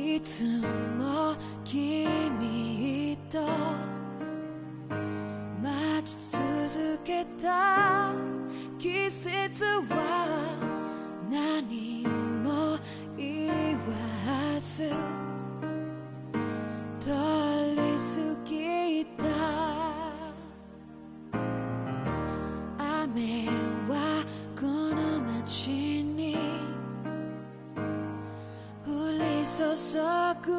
いつも君と待ち続けた季節は何も言わず通り過ぎた。雨はこの街に降り注ぐ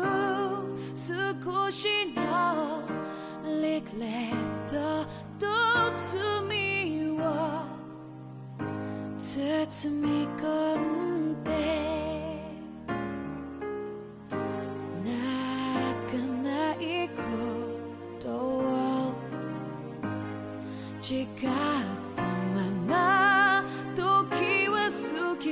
少しのリグレットと罪を包み込んで泣かないことを誓ったまま時は過ぎ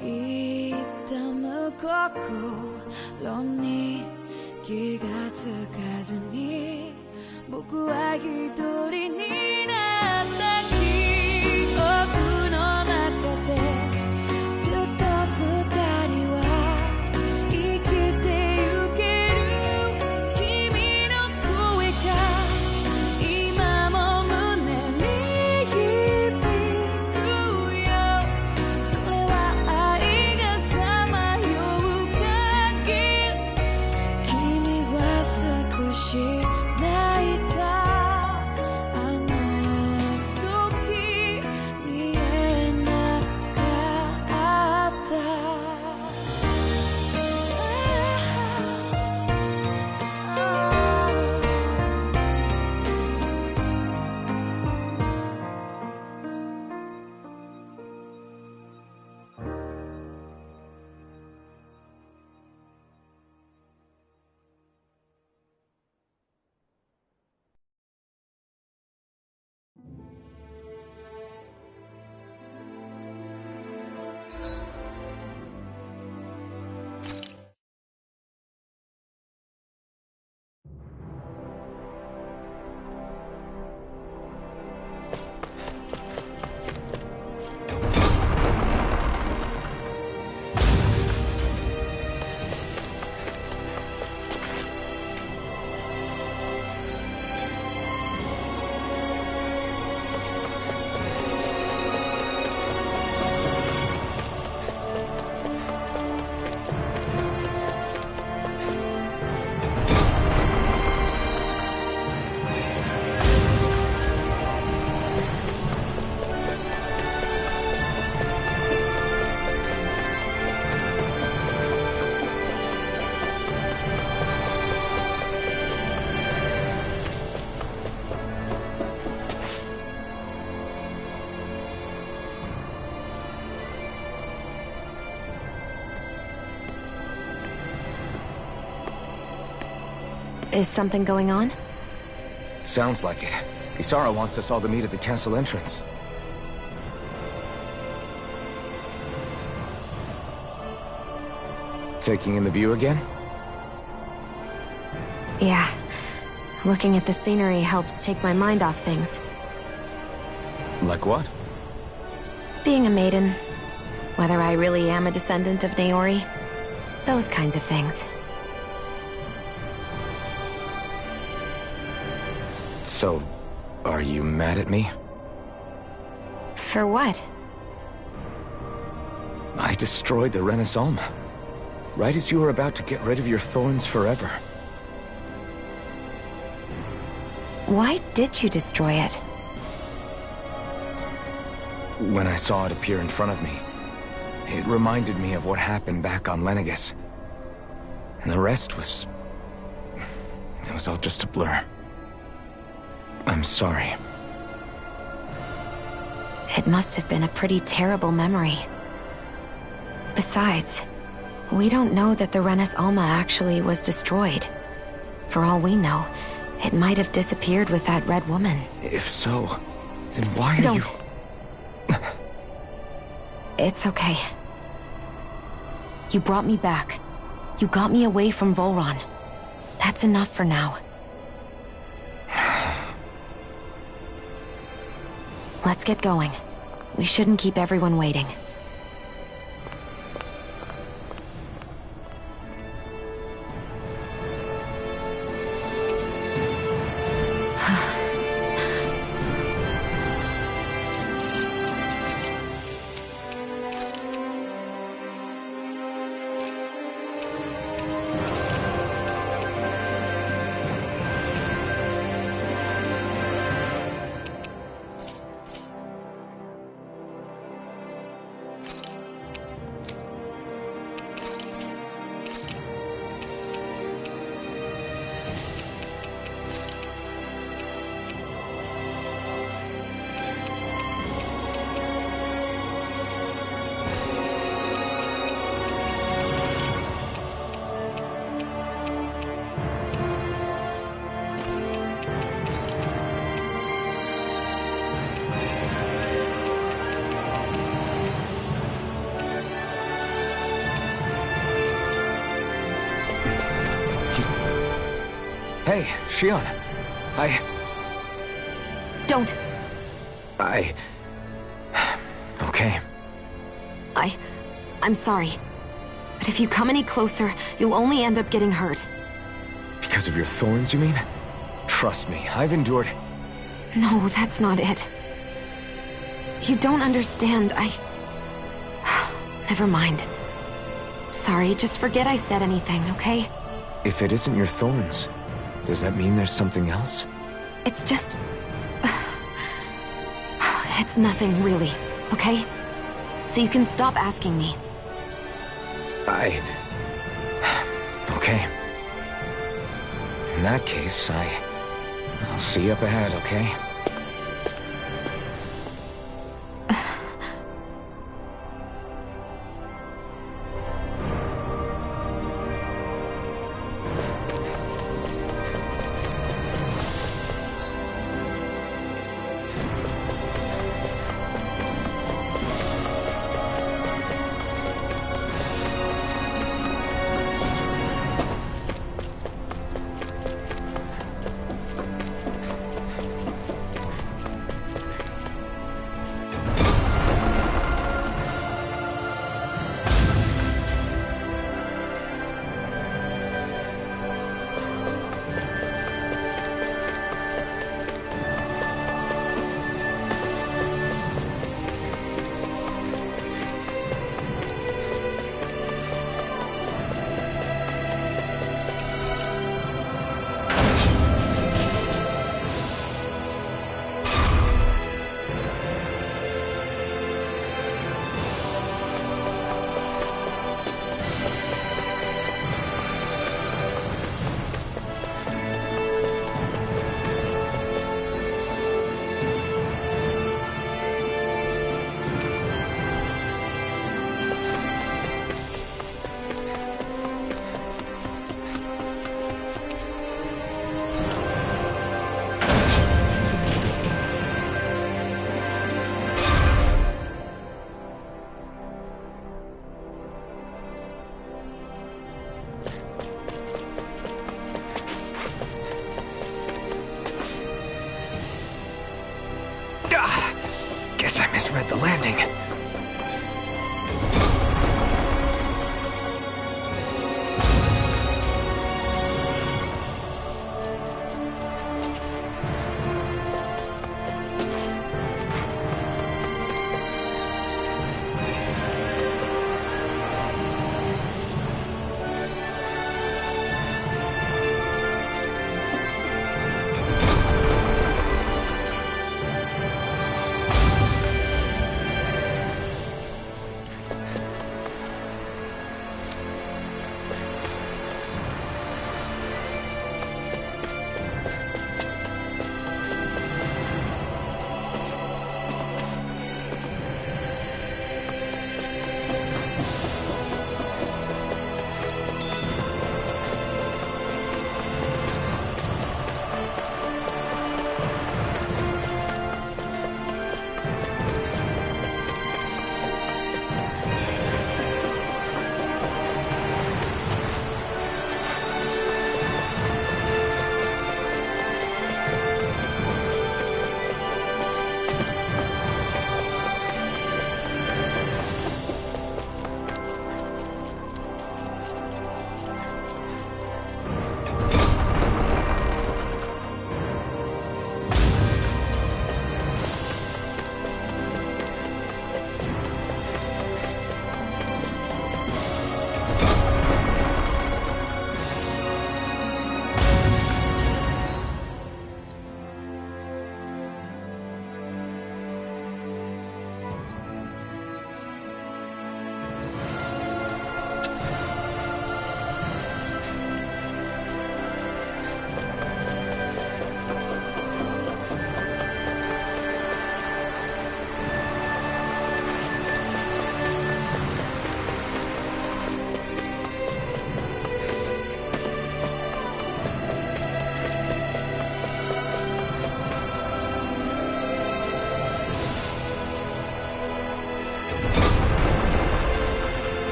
痛む心に気がつかずに僕は一人になった記憶の中でずっと二人は生きてゆける君の声が今も胸に響くよ。それは愛がさまよう限り君は少し泣いた。あの時見えなかった。Is something going on? Sounds like it. Kisara wants us all to meet at the castle entrance. Taking in the view again? Yeah. Looking at the scenery helps take my mind off things. Like what? Being a maiden. Whether I really am a descendant of Naori. Those kinds of things. So, are you mad at me? For what? I destroyed the Renaissance. Right as you were about to get rid of your thorns forever. Why did you destroy it? When I saw it appear in front of me, it reminded me of what happened back on Lenegus. And the rest was... it was all just a blur. I'm sorry. It must have been a pretty terrible memory. Besides, we don't know that the Renis Alma actually was destroyed. For all we know, it might have disappeared with that red woman. If so, then why are you... Don't. It's okay. You brought me back. You got me away from Volron. That's enough for now. Let's get going. We shouldn't keep everyone waiting. Hey, Shion. Don't. Okay. I'm sorry. But if you come any closer, you'll only end up getting hurt. Because of your thorns, you mean? Trust me, I've endured... No, that's not it. You don't understand, Never mind. Sorry, just forget I said anything, okay? If it isn't your thorns, does that mean there's something else? It's just... It's nothing, really, okay? So you can stop asking me. Okay. In that case, I'll see you up ahead, okay? Guess I misread the landing.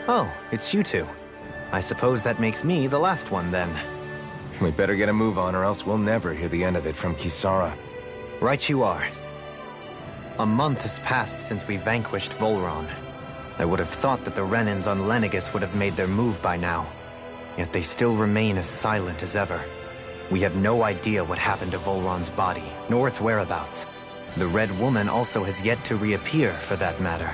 Oh, it's you two. I suppose that makes me the last one then. We better get a move on or else we'll never hear the end of it from Kisara. Right you are. A month has passed since we vanquished Volron. I would have thought that the Renans on Lenegis would have made their move by now. Yet they still remain as silent as ever. We have no idea what happened to Volron's body, nor its whereabouts. The Red Woman also has yet to reappear, for that matter.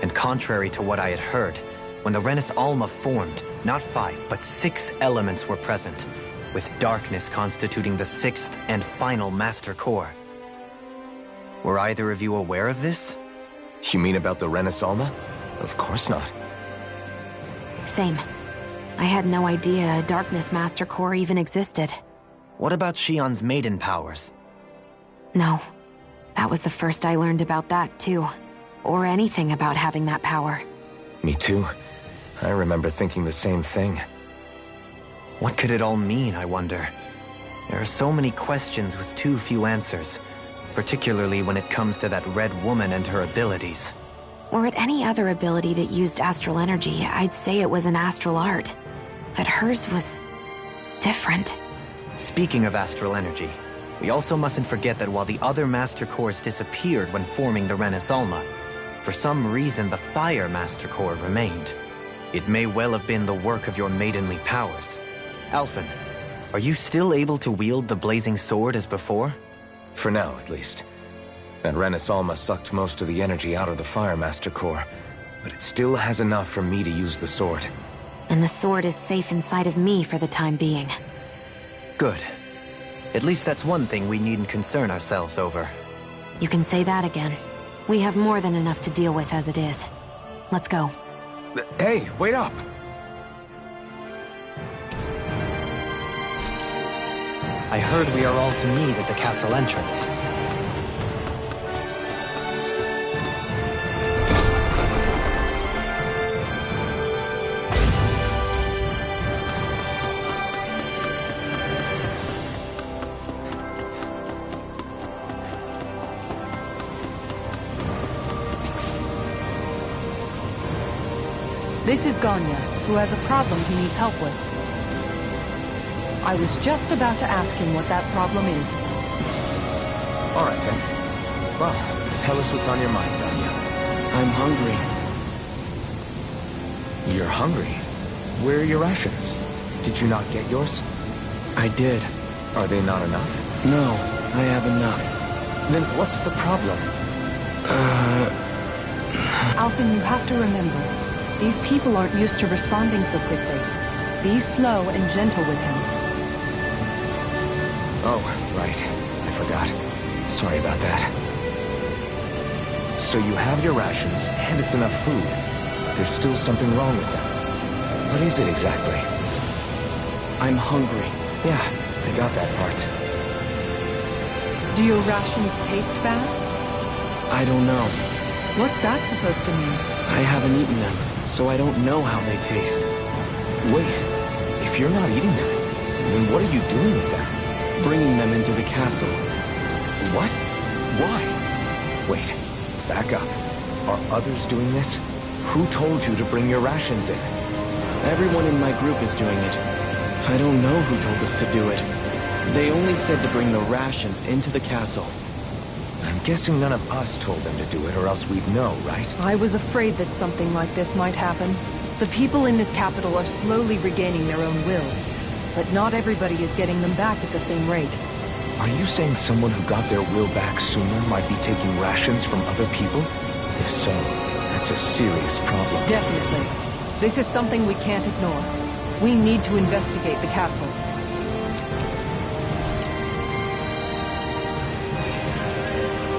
And contrary to what I had heard, when the Renis Alma formed, not 5, but 6 elements were present, with darkness constituting the 6th and final Master Core. Were either of you aware of this? You mean about the Renis Alma? Of course not. Same. I had no idea a Darkness Master Core even existed. What about Shion's Maiden powers? No. That was the first I learned about that, too. Or anything about having that power. Me too. I remember thinking the same thing. What could it all mean, I wonder? There are so many questions with too few answers, particularly when it comes to that Red Woman and her abilities. Were it any other ability that used astral energy, I'd say it was an astral art. But hers was different. Speaking of astral energy, we also mustn't forget that while the other Master Cores disappeared when forming the Renis Alma, for some reason the Fire Master Core remained. It may well have been the work of your maidenly powers. Alphen, are you still able to wield the blazing sword as before? For now, at least. That Renis Alma sucked most of the energy out of the Fire Master Core, but it still has enough for me to use the sword. And the sword is safe inside of me for the time being. Good. At least that's one thing we needn't concern ourselves over. You can say that again. We have more than enough to deal with as it is. Let's go. Hey, wait up! I heard we are all to meet at the castle entrance. This is Ganya, who has a problem he needs help with. I was just about to ask him what that problem is. All right, then. Well, tell us what's on your mind, Ganya. I'm hungry. You're hungry? Where are your rations? Did you not get yours? I did. Are they not enough? No, I have enough. Then what's the problem? Alphen, you have to remember, these people aren't used to responding so quickly. Be slow and gentle with him. Oh, right. I forgot. Sorry about that. So you have your rations, and it's enough food, but there's still something wrong with them. What is it exactly? I'm hungry. Yeah, I got that part. Do your rations taste bad? I don't know. What's that supposed to mean? I haven't eaten them, so I don't know how they taste. Wait, if you're not eating them, then what are you doing with them? Bringing them into the castle. What? Why? Wait, back up. Are others doing this? Who told you to bring your rations in? Everyone in my group is doing it. I don't know who told us to do it. They only said to bring the rations into the castle. I'm guessing none of us told them to do it, or else we'd know, right? I was afraid that something like this might happen. The people in this capital are slowly regaining their own wills, but not everybody is getting them back at the same rate. Are you saying someone who got their will back sooner might be taking rations from other people? If so, that's a serious problem. Definitely. This is something we can't ignore. We need to investigate the castle.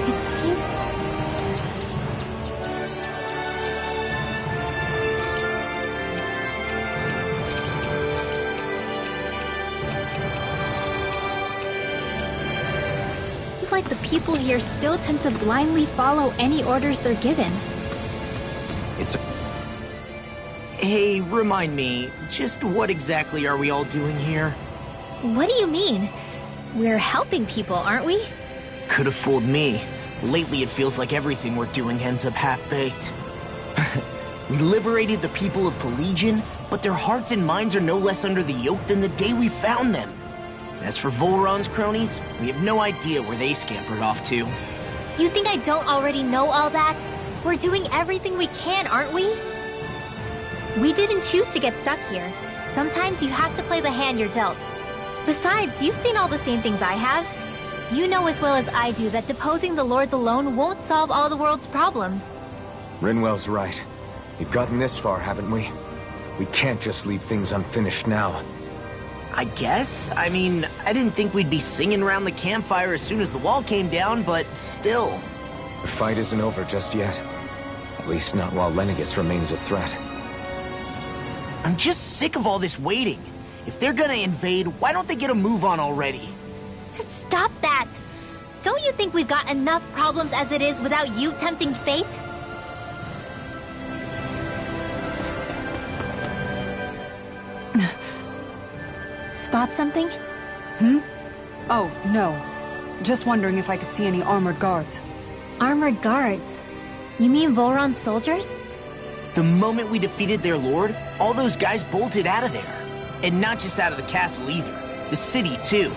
It seems... It's like the people here still tend to blindly follow any orders they're given. Hey, remind me, just what exactly are we all doing here? What do you mean? We're helping people, aren't we? Could have fooled me. Lately it feels like everything we're doing ends up half-baked. We liberated the people of Pelagian, but their hearts and minds are no less under the yoke than the day we found them. As for Volron's cronies, we have no idea where they scampered off to. You think I don't already know all that? We're doing everything we can, aren't we? We didn't choose to get stuck here. Sometimes you have to play the hand you're dealt. Besides, you've seen all the same things I have. You know as well as I do that deposing the lords alone won't solve all the world's problems. Rinwell's right. We've gotten this far, haven't we? We can't just leave things unfinished now. I guess? I mean, I didn't think we'd be singing around the campfire as soon as the wall came down, but still. The fight isn't over just yet. At least not while Lenegis remains a threat. I'm just sick of all this waiting. If they're gonna invade, why don't they get a move on already? Stop that! Don't you think we've got enough problems as it is without you tempting fate? Spot something? Oh, no. Just wondering if I could see any armored guards. Armored guards? You mean Volron's soldiers? The moment we defeated their lord, all those guys bolted out of there. And not just out of the castle either. The city, too.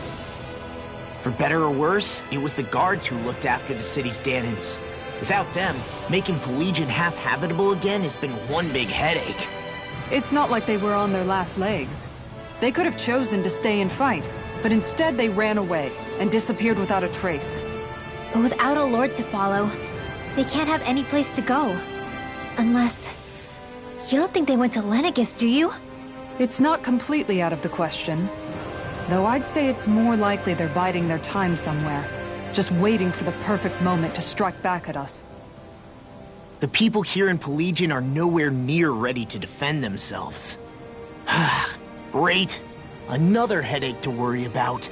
For better or worse, it was the guards who looked after the city's Danans. Without them, making Pelagian half-habitable again has been one big headache. It's not like they were on their last legs. They could have chosen to stay and fight, but instead they ran away and disappeared without a trace. But without a lord to follow, they can't have any place to go. Unless... You don't think they went to Lenegis, do you? It's not completely out of the question. Though I'd say it's more likely they're biding their time somewhere, just waiting for the perfect moment to strike back at us. The people here in Pelagian are nowhere near ready to defend themselves. Great. Another headache to worry about.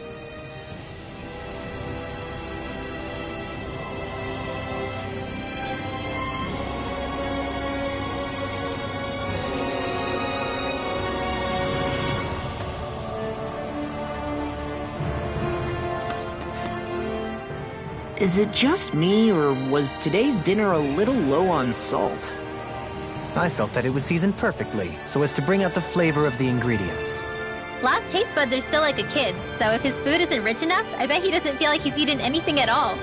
Is it just me, or was today's dinner a little low on salt? I felt that it was seasoned perfectly, so as to bring out the flavor of the ingredients. Last taste buds are still like a kid's, so if his food isn't rich enough, I bet he doesn't feel like he's eaten anything at all.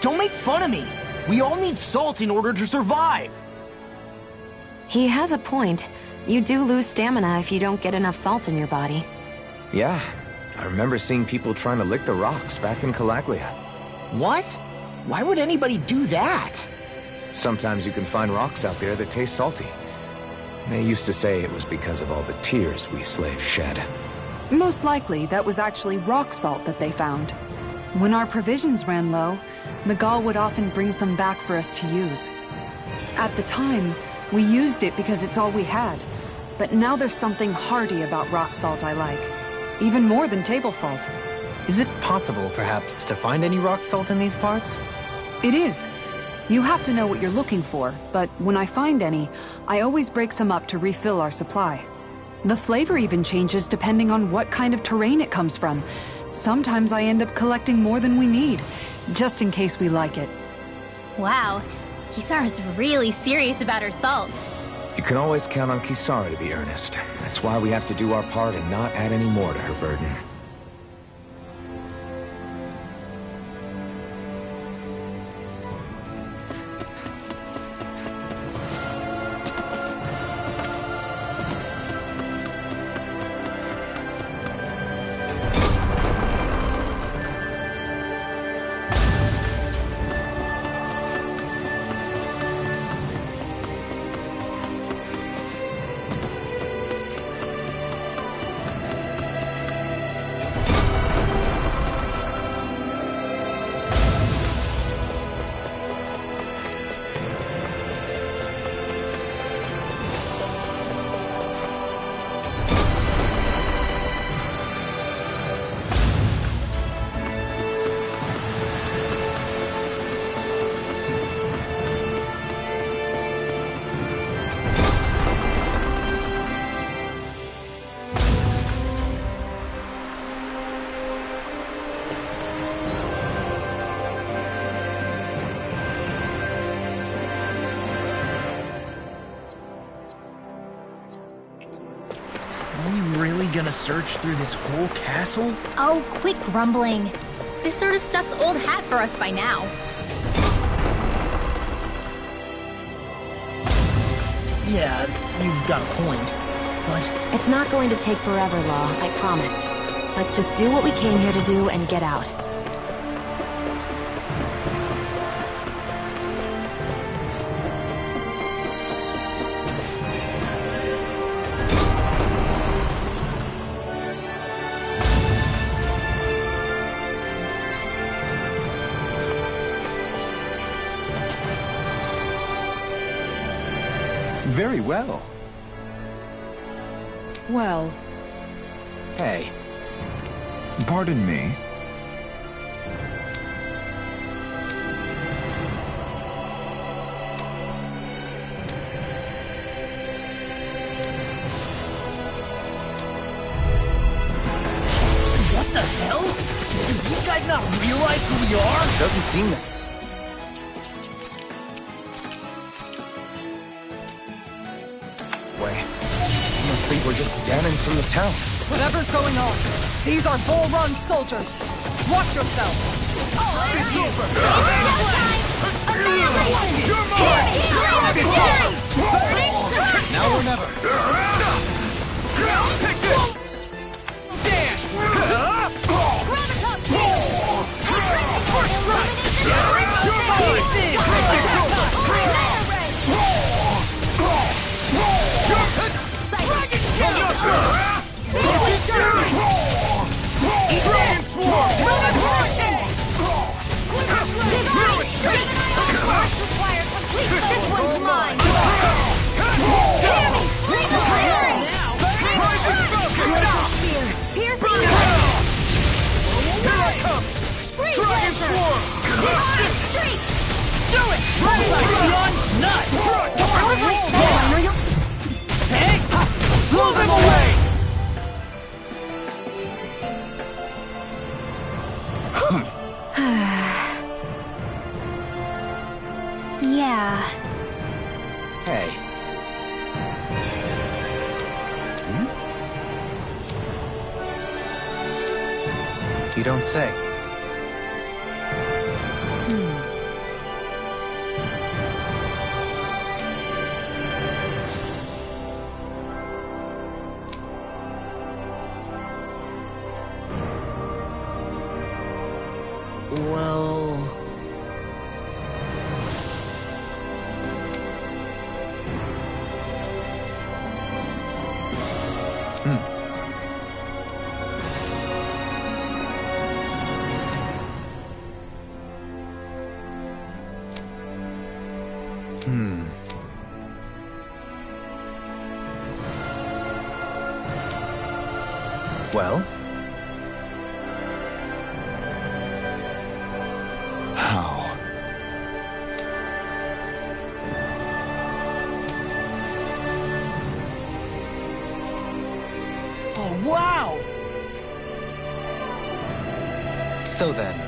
Don't make fun of me! We all need salt in order to survive! He has a point. You do lose stamina if you don't get enough salt in your body. Yeah, I remember seeing people trying to lick the rocks back in Calaglia. What? Why would anybody do that? Sometimes you can find rocks out there that taste salty. They used to say it was because of all the tears we slaves shed. Most likely, that was actually rock salt that they found. When our provisions ran low, Miguel would often bring some back for us to use. At the time, we used it because it's all we had. But now there's something hearty about rock salt I like. Even more than table salt. Is it possible, perhaps, to find any rock salt in these parts? It is. You have to know what you're looking for, but when I find any, I always break some up to refill our supply. The flavor even changes depending on what kind of terrain it comes from. Sometimes I end up collecting more than we need, just in case we like it. Wow, Kisara's really serious about her salt. You can always count on Kisara to be earnest. That's why we have to do our part and not add any more to her burden. gonna search through this whole castle? Oh, quit grumbling. This sort of stuff's old hat for us by now. Yeah, you've got a point, but... It's not going to take forever, Law, I promise. Let's just do what we came here to do and get out. Very well. Well, Hey, Pardon me. What the hell? Do these guys not realize who we are? doesn't seem that... Way. I must think we're just damning from the town. whatever's going on, these are Bull Run soldiers. Watch yourselves. Now or never. Take this! This one's mine! Blow them away! Yeah. Hey. You don't say. Well... Well? How? Oh, wow! So then,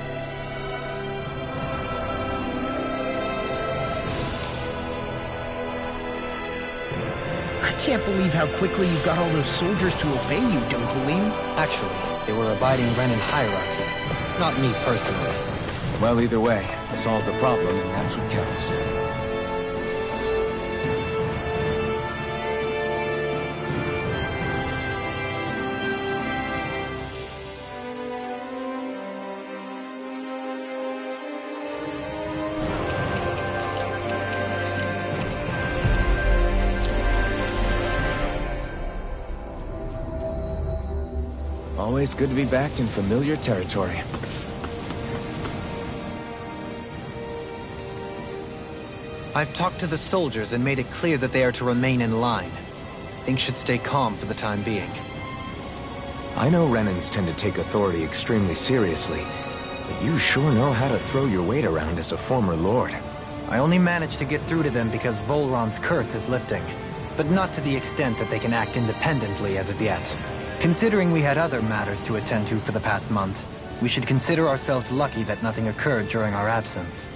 I can't believe how quickly you got all those soldiers to obey you, Dunkeling. actually, they were abiding Renan hierarchy. Not me personally. Well, either way, it solved the problem, and that's what counts. Always good to be back in familiar territory. I've talked to the soldiers and made it clear that they are to remain in line. Things should stay calm for the time being. I know Renans tend to take authority extremely seriously, but you sure know how to throw your weight around as a former lord. I only managed to get through to them because Volron's curse is lifting, but not to the extent that they can act independently as of yet. Considering we had other matters to attend to for the past month, we should consider ourselves lucky that nothing occurred during our absence.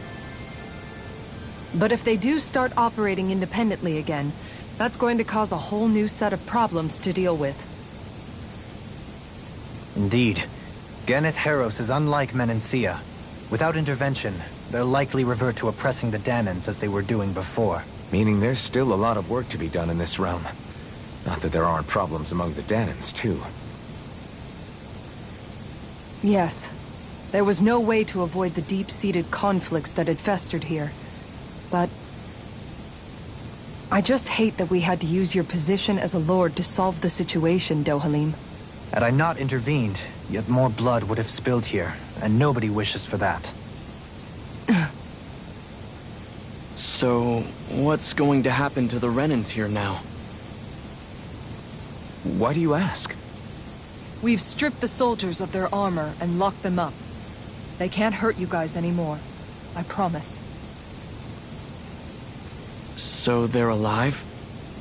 But if they do start operating independently again, that's going to cause a whole new set of problems to deal with. Indeed. Ganeth Heros is unlike Menancia. Without intervention, they'll likely revert to oppressing the Danans as they were doing before. Meaning there's still a lot of work to be done in this realm. Not that there aren't problems among the Danans, too. Yes. There was no way to avoid the deep-seated conflicts that had festered here. But I just hate that we had to use your position as a lord to solve the situation, Dohalim. Had I not intervened, yet more blood would have spilled here, and nobody wishes for that. So, what's going to happen to the Renans here now? Why do you ask? We've stripped the soldiers of their armor and locked them up. They can't hurt you guys anymore. I promise. So they're alive?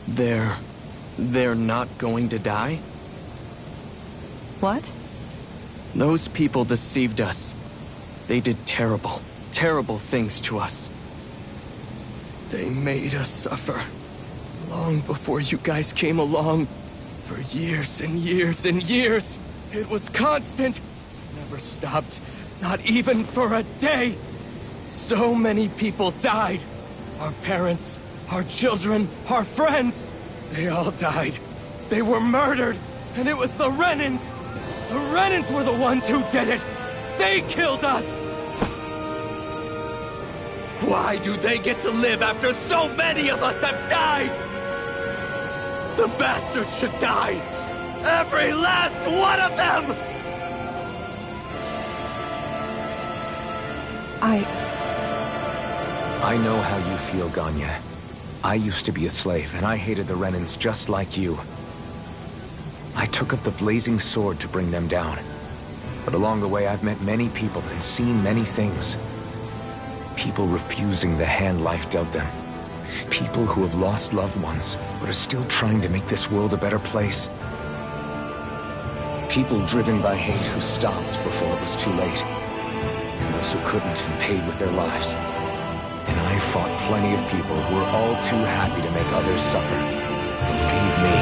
They're not going to die? What? Those people deceived us. They did terrible, terrible things to us. They made us suffer. Long before you guys came along. For years and years and years. It was constant. Never stopped. Not even for a day. So many people died. Our parents, our children, our friends. They all died. They were murdered. And it was the Renans. The Renans were the ones who did it. They killed us. Why do they get to live after so many of us have died? The bastards should die! Every last one of them! I know how you feel, Ganya. I used to be a slave, and I hated the Renans just like you. I took up the blazing sword to bring them down. But along the way, I've met many people and seen many things. People refusing the hand life dealt them. People who have lost loved ones, but are still trying to make this world a better place. People driven by hate who stopped before it was too late. And those who couldn't and paid with their lives. And I fought plenty of people who were all too happy to make others suffer. Believe me.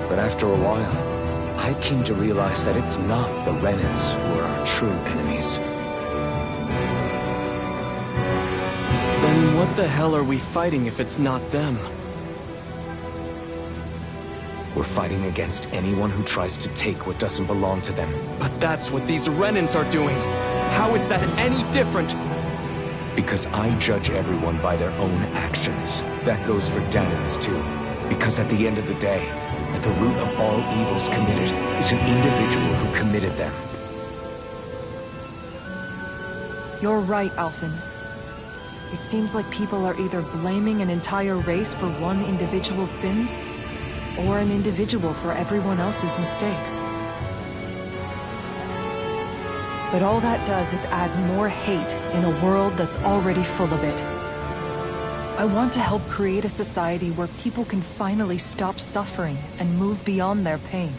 But after a while, I came to realize that it's not the Renans who are our true enemies. Then what the hell are we fighting if it's not them? We're fighting against anyone who tries to take what doesn't belong to them. But that's what these Renans are doing. How is that any different? Because I judge everyone by their own actions. That goes for Danans too. Because at the end of the day, at the root of all evils committed is an individual who committed them. You're right, Alphen. It seems like people are either blaming an entire race for one individual's sins, or an individual for everyone else's mistakes. But all that does is add more hate in a world that's already full of it. I want to help create a society where people can finally stop suffering and move beyond their pain.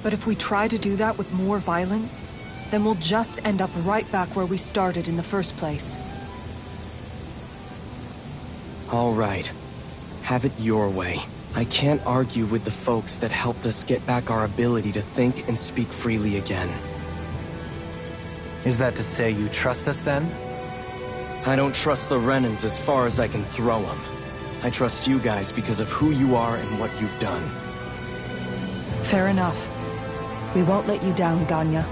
But if we try to do that with more violence, then we'll just end up right back where we started in the first place. All right. Have it your way. I can't argue with the folks that helped us get back our ability to think and speak freely again. Is that to say you trust us then? I don't trust the Renans as far as I can throw them. I trust you guys because of who you are and what you've done. Fair enough. We won't let you down, Ganya.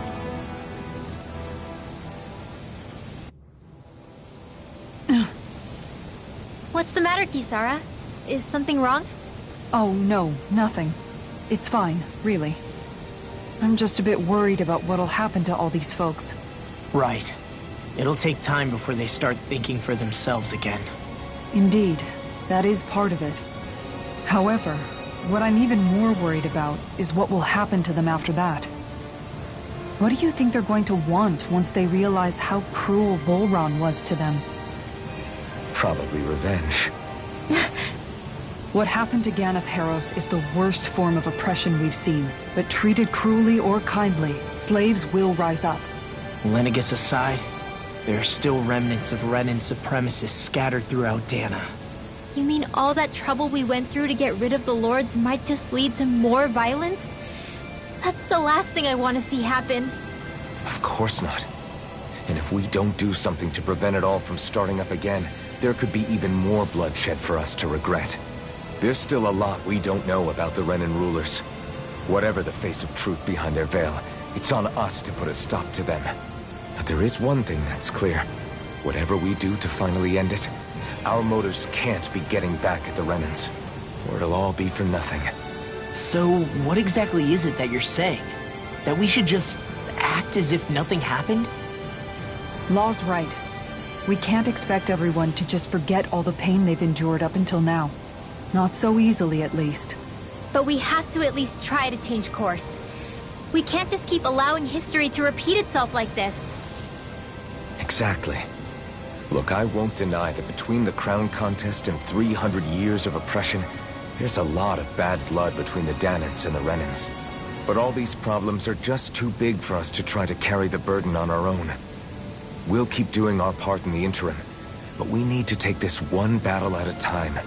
What's the matter, Kisara? Is something wrong? Oh, no, nothing. It's fine, really. I'm just a bit worried about what'll happen to all these folks. Right. It'll take time before they start thinking for themselves again. Indeed, that is part of it. However, what I'm even more worried about is what will happen to them after that. What do you think they're going to want once they realize how cruel Volron was to them? Probably revenge. What happened to Ganeth Heros is the worst form of oppression we've seen, but treated cruelly or kindly, slaves will rise up. Lenegus aside, there are still remnants of Renan supremacists scattered throughout Dana. You mean all that trouble we went through to get rid of the Lords might just lead to more violence? That's the last thing I want to see happen. Of course not. And if we don't do something to prevent it all from starting up again, there could be even more bloodshed for us to regret. There's still a lot we don't know about the Renan rulers. Whatever the face of truth behind their veil, it's on us to put a stop to them. But there is one thing that's clear. Whatever we do to finally end it, our motives can't be getting back at the Renans, or it'll all be for nothing. So, what exactly is it that you're saying? That we should just act as if nothing happened? Law's right. We can't expect everyone to just forget all the pain they've endured up until now. Not so easily, at least. But we have to at least try to change course. We can't just keep allowing history to repeat itself like this. Exactly. Look, I won't deny that between the crown contest and 300 years of oppression, there's a lot of bad blood between the Danans and the Renans. But all these problems are just too big for us to try to carry the burden on our own. We'll keep doing our part in the interim, but we need to take this one battle at a time.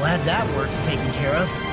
Glad that work's taken care of.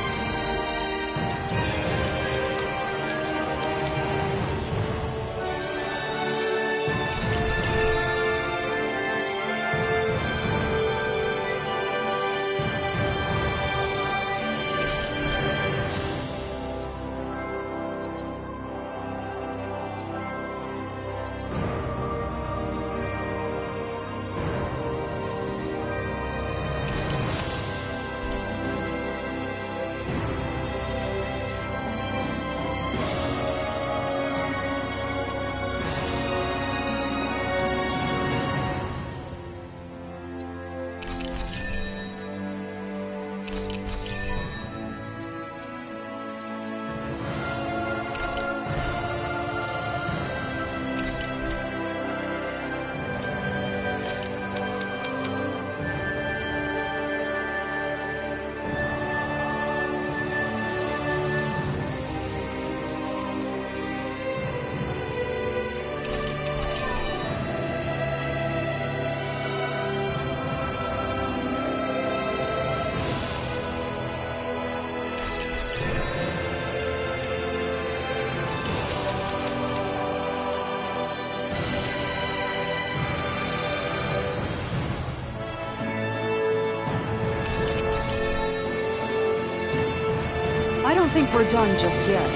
I don't think we're done just yet.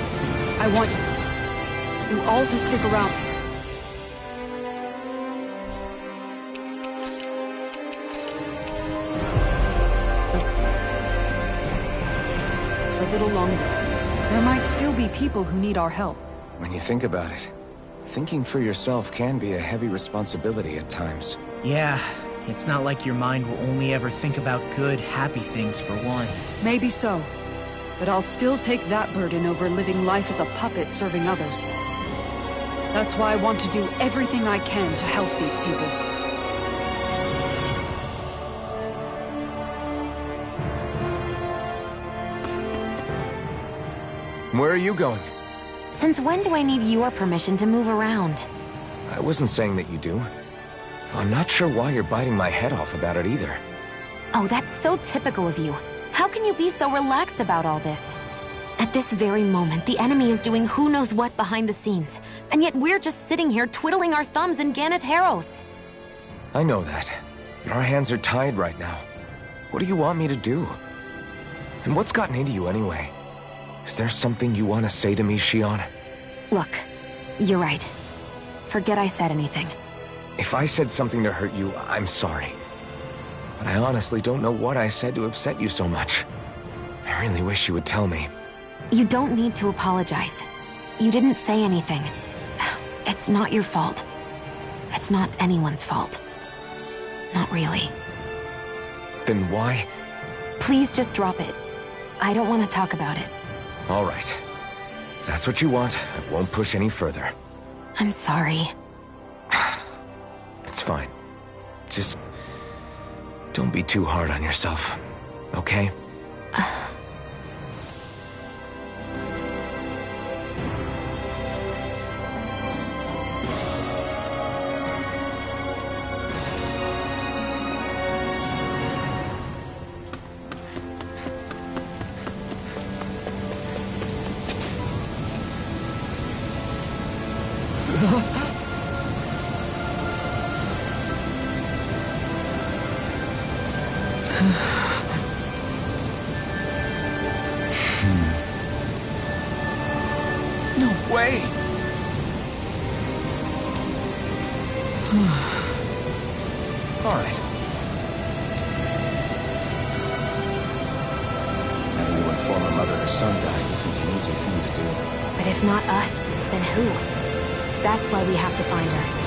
I want you all to stick around. a little longer. There might still be people who need our help. When you think about it, thinking for yourself can be a heavy responsibility at times. Yeah, it's not like your mind will only ever think about good, happy things for one. Maybe so. But I'll still take that burden over living life as a puppet serving others. That's why I want to do everything I can to help these people. Where are you going? Since when do I need your permission to move around? I wasn't saying that you do. Though I'm not sure why you're biting my head off about it either. Oh, that's so typical of you. How can you be so relaxed about all this? At this very moment, the enemy is doing who knows what behind the scenes. And yet we're just sitting here twiddling our thumbs in Ganeth Harros. I know that. But our hands are tied right now. What do you want me to do? And what's gotten into you anyway? Is there something you want to say to me, Shion? Look, you're right. Forget I said anything. If I said something to hurt you, I'm sorry. But I honestly don't know what I said to upset you so much. I really wish you would tell me. You don't need to apologize. You didn't say anything. It's not your fault. It's not anyone's fault. Not really. Then why? Please just drop it. I don't want to talk about it. All right. If that's what you want, I won't push any further. I'm sorry. It's fine. Just don't be too hard on yourself, okay? No way! All right. Having to inform a mother her son died isn't an easy thing to do. But if not us, then who? That's why we have to find her.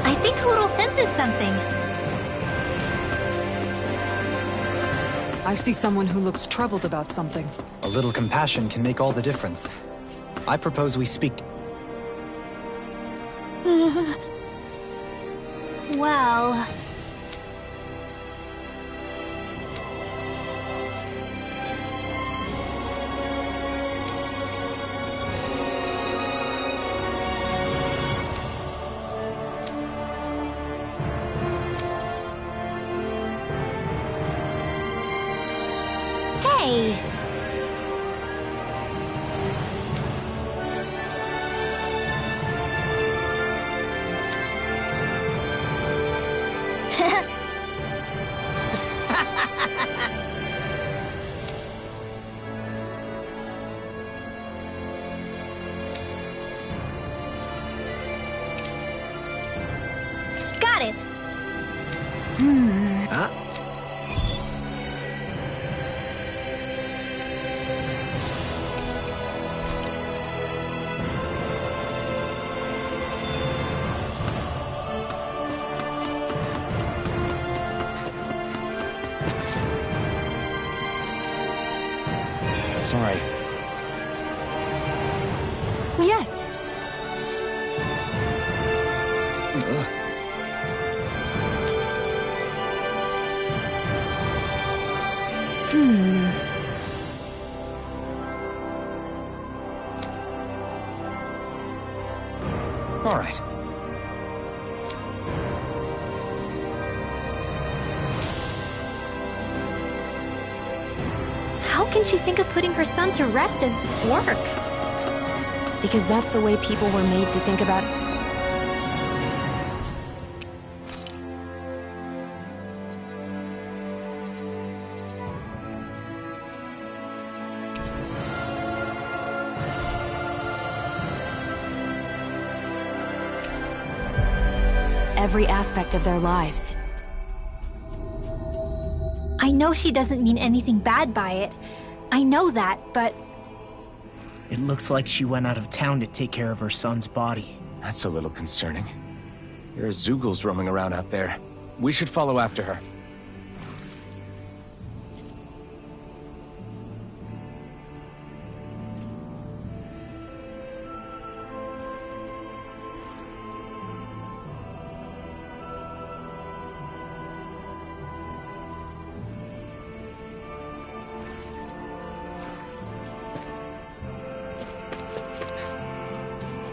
I think Hoodle senses something. I see someone who looks troubled about something. A little compassion can make all the difference. I propose we speak. Well... Hey! Got it! Huh? Sorry. Yes. All right. How can she think of putting her son to rest as work? Because that's the way people were made to think about... every aspect of their lives. I know she doesn't mean anything bad by it. I know that, but... It looks like she went out of town to take care of her son's body. That's a little concerning. There are Zoogles roaming around out there. We should follow after her.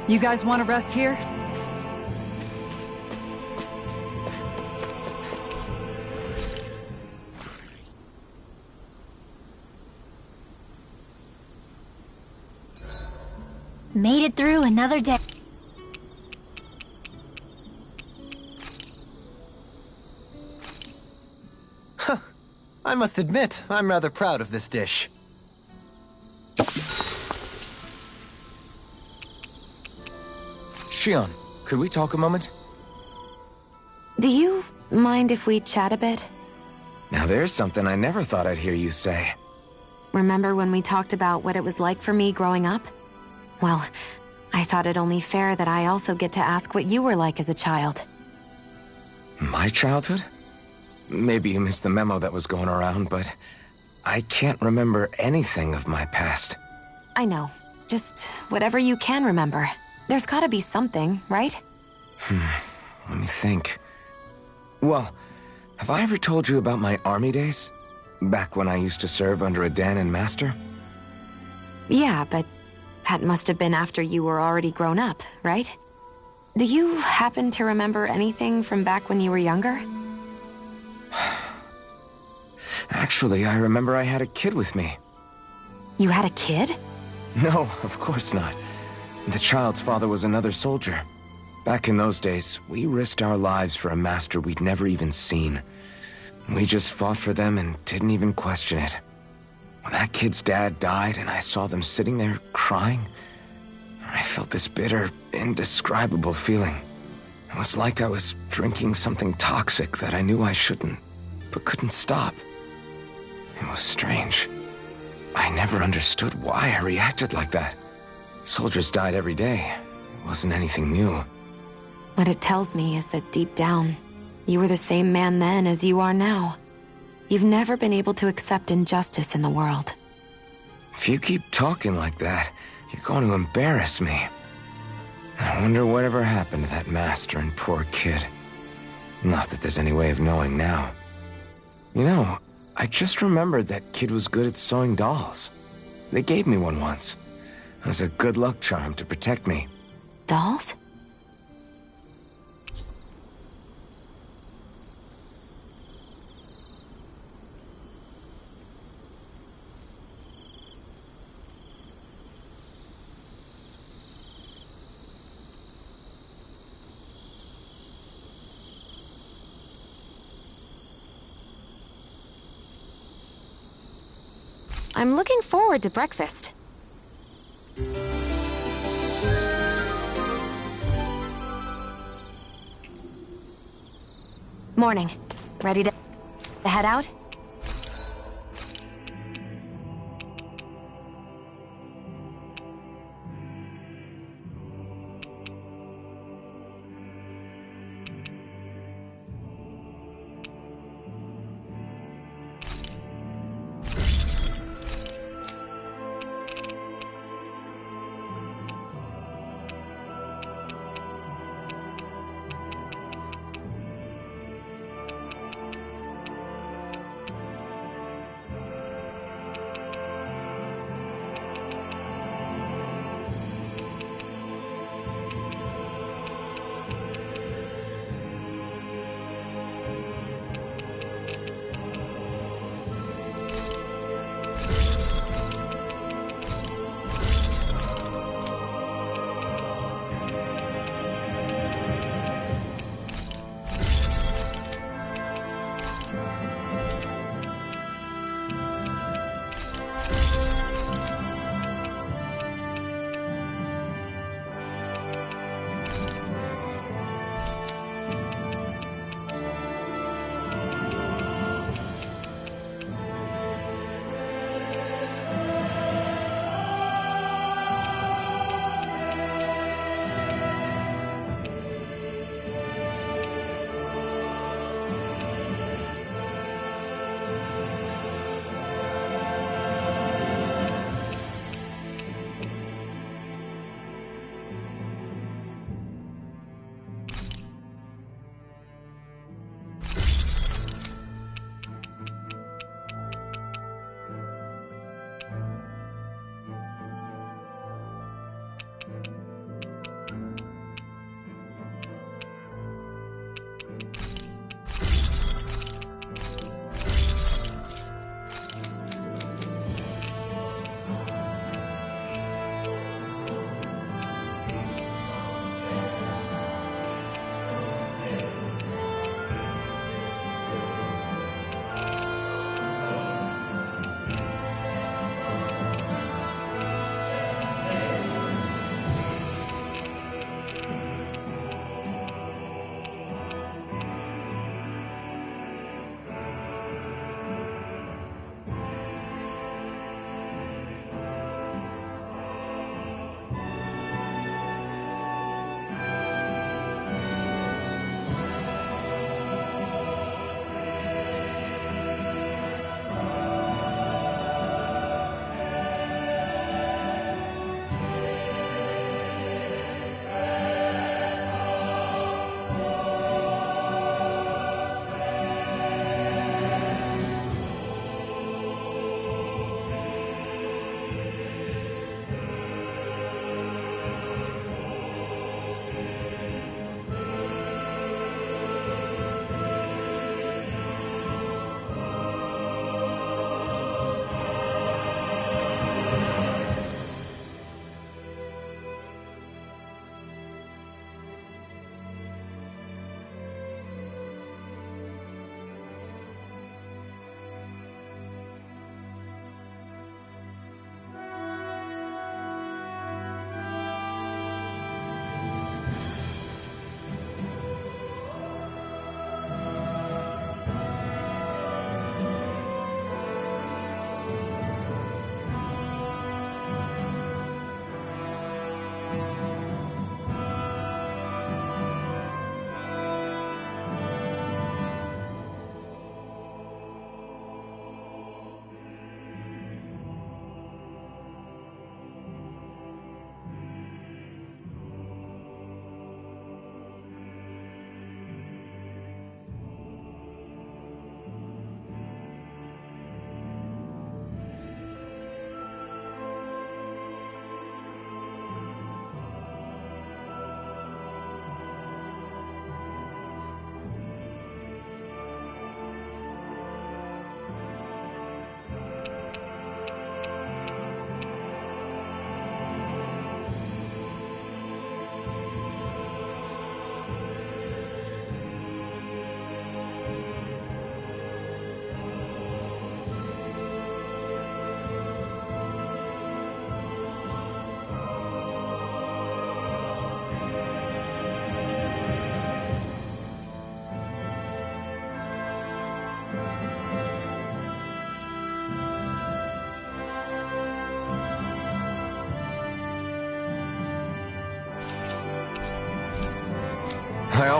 You guys want to rest here? Made it through another day. I must admit, I'm rather proud of this dish. Shion, could we talk a moment? Do you mind if we chat a bit? Now there's something I never thought I'd hear you say. Remember when we talked about what it was like for me growing up? Well, I thought it only fair that I also get to ask what you were like as a child. My childhood? Maybe you missed the memo that was going around, but I can't remember anything of my past. I know. Just whatever you can remember. There's gotta be something, right? Let me think. Well, have I ever told you about my army days? Back when I used to serve under a Danon master? Yeah, but that must have been after you were already grown up, right? Do you happen to remember anything from back when you were younger? Actually, I remember I had a kid with me. You had a kid? No, of course not. The child's father was another soldier. Back in those days, we risked our lives for a master we'd never even seen. We just fought for them and didn't even question it. When that kid's dad died and I saw them sitting there crying, I felt this bitter, indescribable feeling. It was like I was drinking something toxic that I knew I shouldn't, but couldn't stop. It was strange. I never understood why I reacted like that. Soldiers died every day. It wasn't anything new. What it tells me is that deep down, you were the same man then as you are now. You've never been able to accept injustice in the world. If you keep talking like that, you're going to embarrass me. I wonder whatever happened to that master and poor kid. Not that there's any way of knowing now. You know, I just remembered that kid was good at sewing dolls. They gave me one once. As a good luck charm to protect me. Dolls? I'm looking forward to breakfast. Morning. Ready to head out?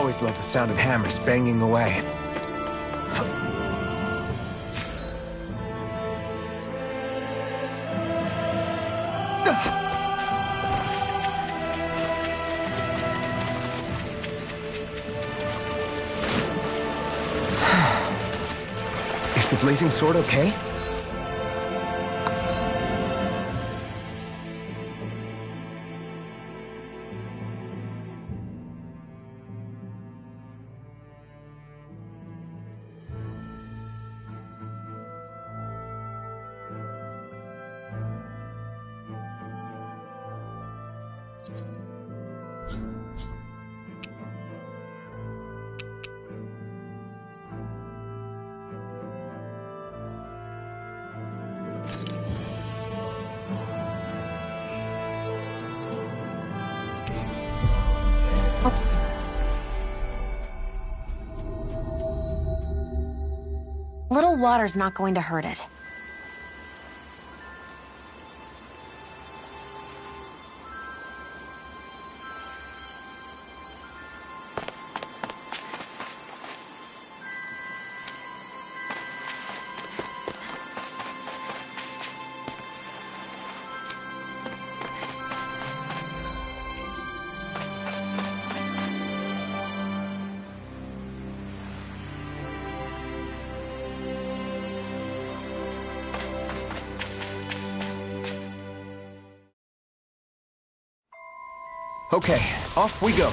always loved the sound of hammers banging away. Is the blazing sword okay? Little water's not going to hurt it. Okay, off we go.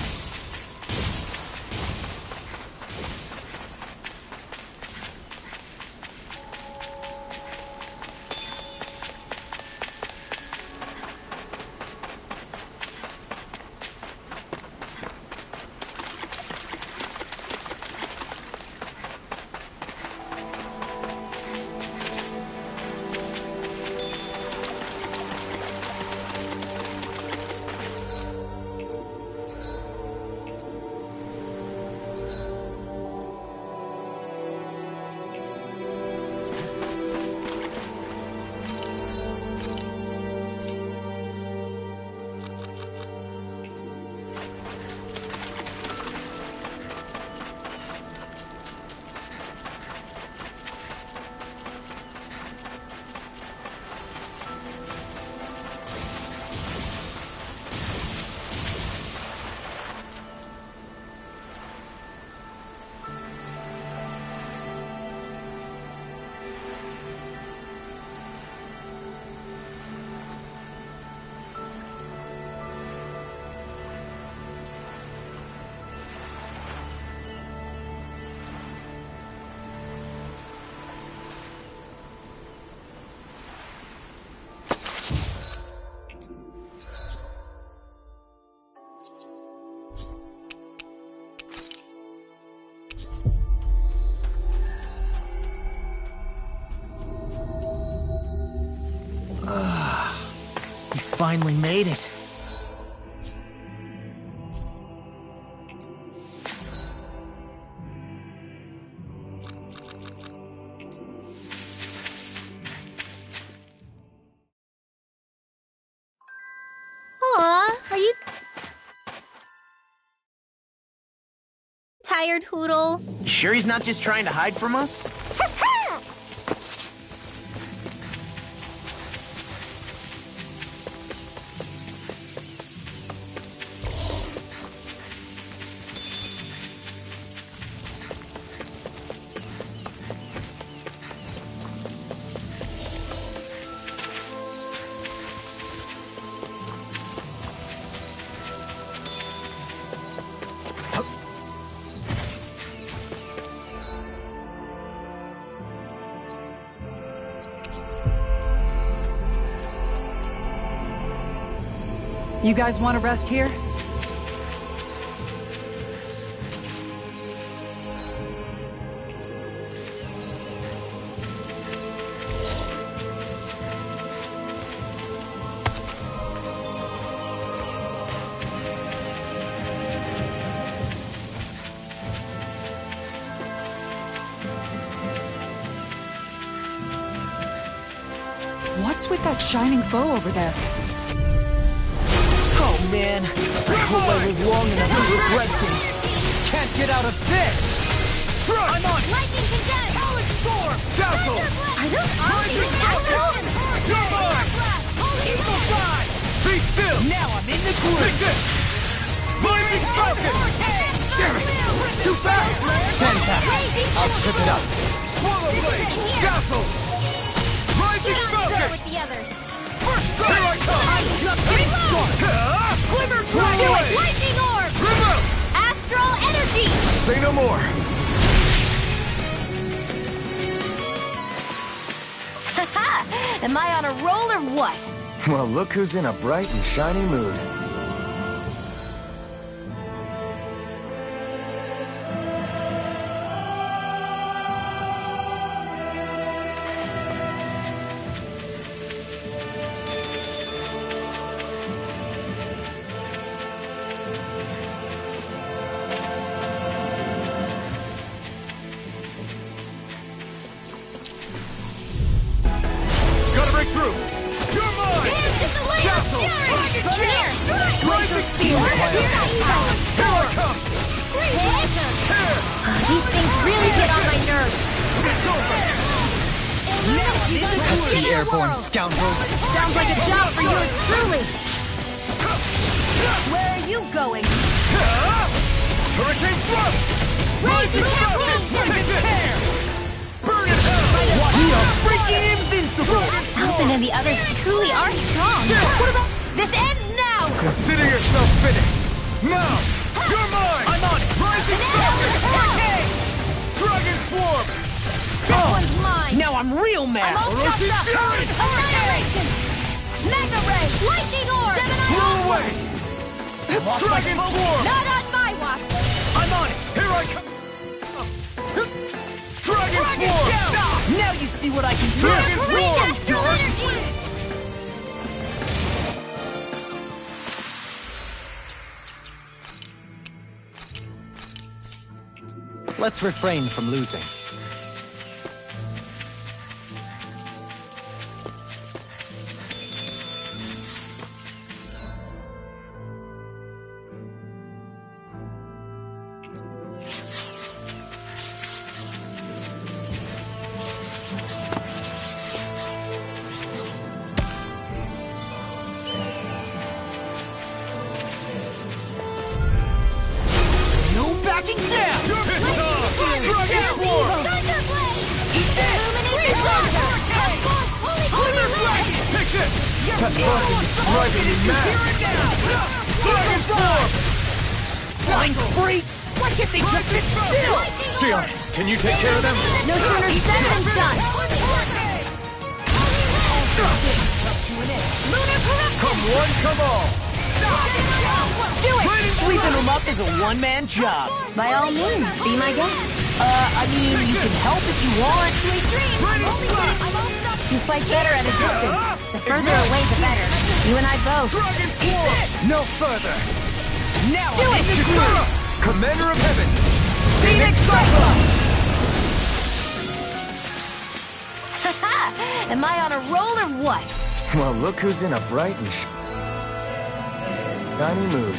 Finally made it. Aw, are you tired, Hootle? You sure he's not just trying to hide from us? You guys want to rest here? What's with that shining foe over there? Oh man, I hope I live long enough to regret this. Can't get out of this! Strike! I'm on it! Lightning condemned! Solid storm! Dazzle! Are those Rising natural? You're mine! Equal side! Be still! Now I'm in the Take groove! this! Lightning Falcon! Damn it! It's too fast! Stand back! I'll trip it up! Swallow blade! Dazzle! Rising Get on Falcon! there with the others! First strike! Here I come! I'm just getting started! Glimmer Do it! Blade! Lightning orb! Remote! Astral energy! Say no more! Am I on a roll or what? Well, look who's in a bright and shiny mood. Gotta break through! You're mine! Dazzle! Engineer! Rising Steel! Here I come! These things really get on my nerves. It's over! Pesky airborne scoundrels! Sounds like a job for yours truly. Where are you going? Hurricane Thrust! Rising Take this! Burn it hell! We are freaking invincible! Alvin and the others truly are strong. What about... This ends now! Consider yourself finished! Now! You're mine! I'm on it! Rising Falcon! Dragon Swarm! This one's mine! Now I'm real mad! I'm all Orochi's stopped up! Fury! Annihilation! Magna Ray! Lightning Orb! Gemini Blow Orb! away! Dragon Swarm! Not on my watch! I'm on it! Here I come! Dragon Swarm! Now you see what I can do! Dragon Swarm! Astral energy! Let's refrain from losing. No backing down! Dragon Swarm! Take this! That bug is driving me mad! Dragon Swarm! Flying freaks! Why can't they just sit still? Sion, can you take care of them? No sooner said than done! Come one, come all! Do it! Sweeping them up is a one-man job. By all means, be my guest. I mean, you can help if you want. You fight better at a distance. The further away, the better. You and I both. Dragon Swarm! No further! Now Do I'm it! in the groove. Commander of Heaven! Phoenix Cyclops! Am I on a roll or what? Well, look who's in a bright and shiny mood.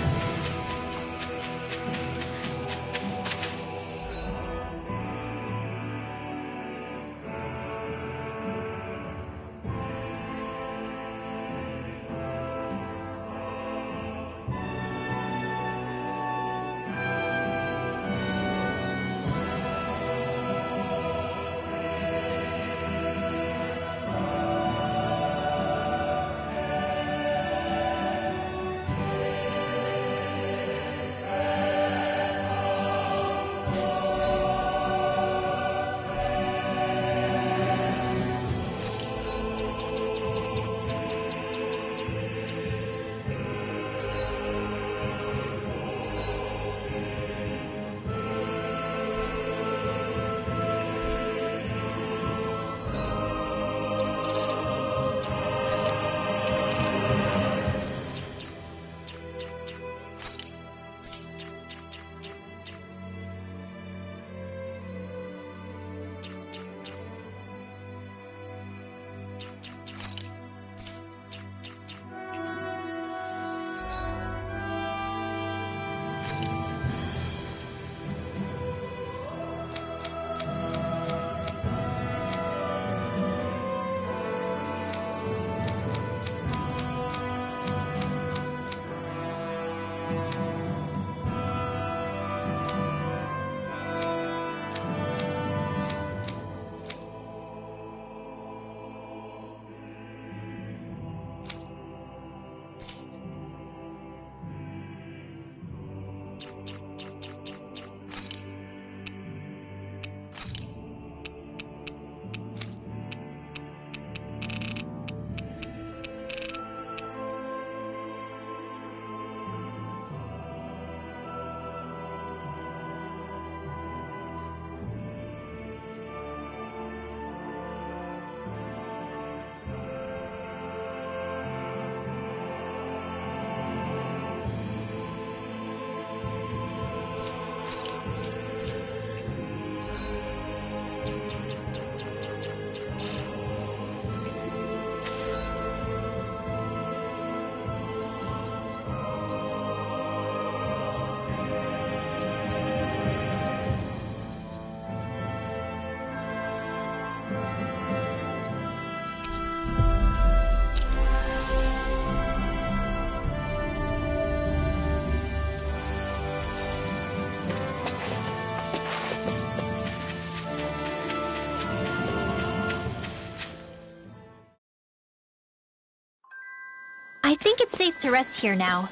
I think it's safe to rest here now.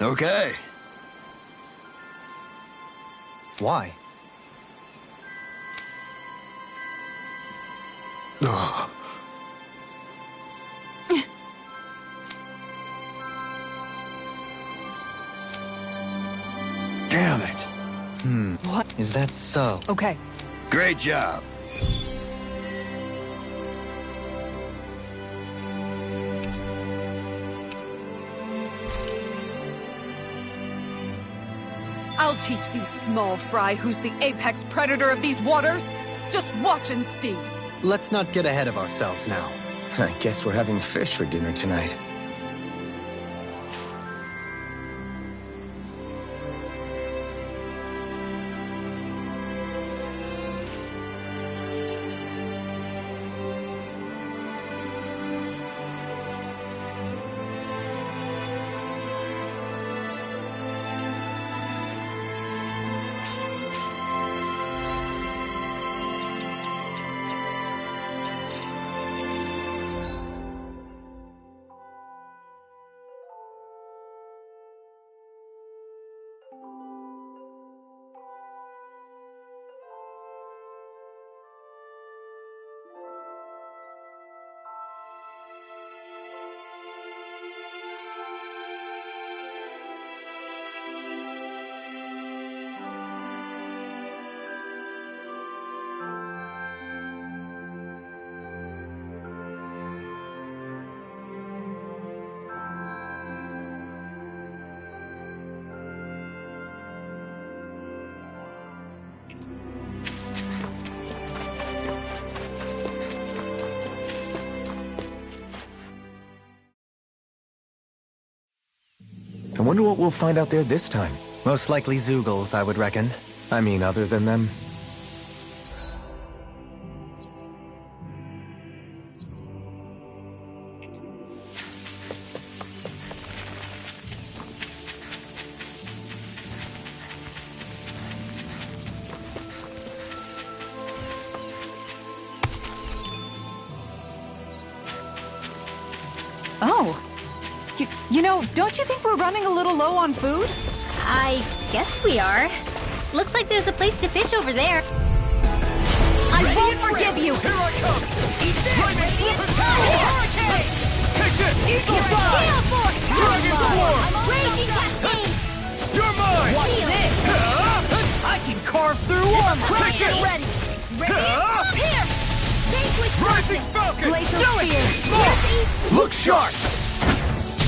Okay. Why? Damn it. What? Is that so? Okay. Great job. I'll teach these small fry who's the apex predator of these waters. Just watch and see. Let's not get ahead of ourselves now. I guess we're having fish for dinner tonight. I wonder what we'll find out there this time. Most likely Zeugles, I would reckon. I mean, other than them. Oh. You know, don't you think we're running a little low on food? I guess we are. Looks like there's a place to fish over there. I won't forgive you! Here I come! Eat this! Hurricane! Take this! Eagle Force! Dragon Swarm! Raging Cascade! You're mine! Watch this! I can carve through armor! Take this! Ready! Here! Vanquish Rising Falcon! Glacial Do it! Spear! Look sharp!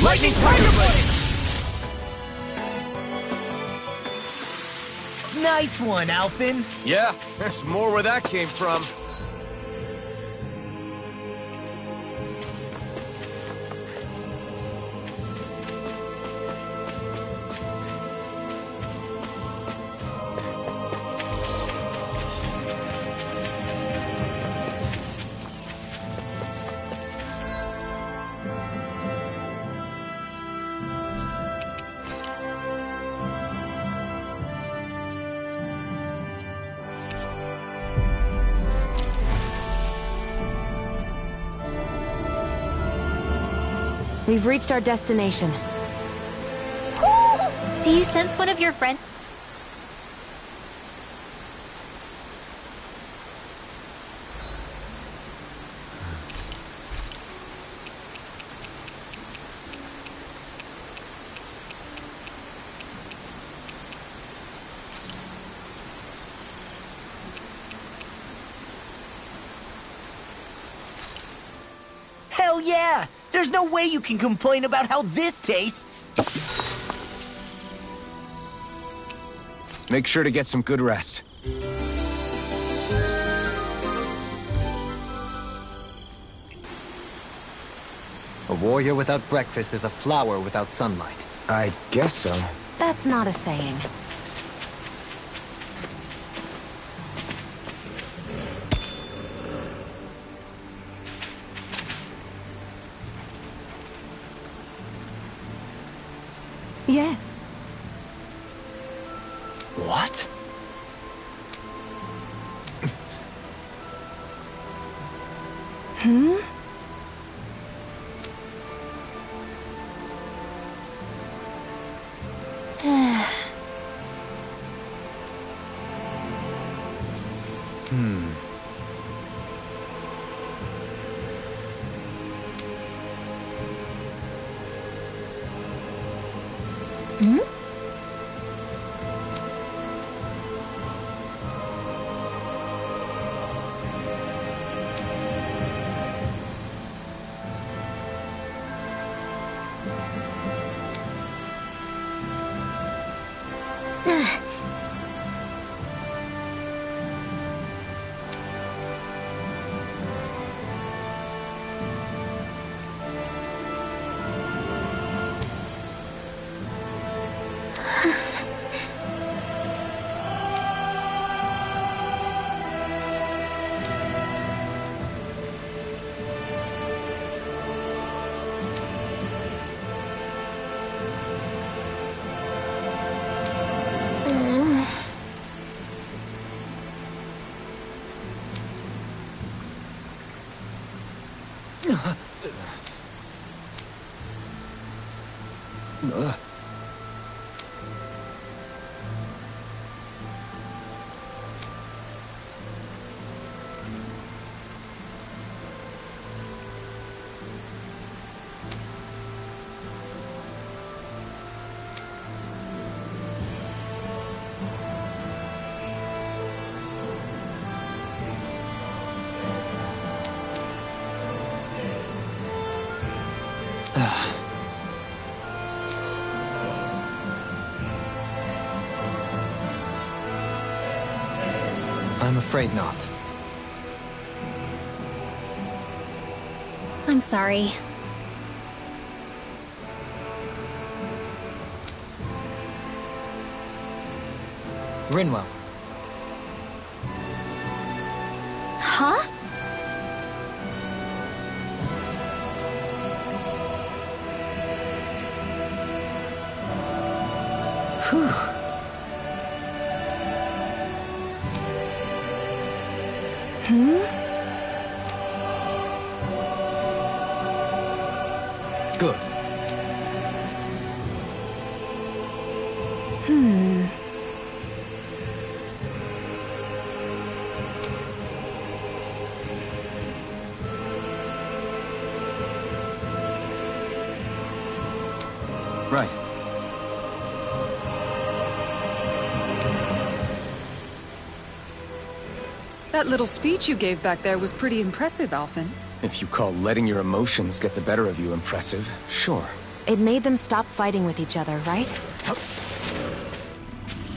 Lightning Tiger Blade! Nice one, Alphin. Yeah, there's more where that came from. We've reached our destination. Do you sense one of your friends? Hell yeah! There's no way you can complain about how this tastes! Make sure to get some good rest. A warrior without breakfast is a flower without sunlight. I guess so. That's not a saying. Yes. I'm afraid not. I'm sorry. Rinwell. Huh? Good. Right. That little speech you gave back there was pretty impressive, Alphen. If you call letting your emotions get the better of you impressive, sure. It made them stop fighting with each other, right?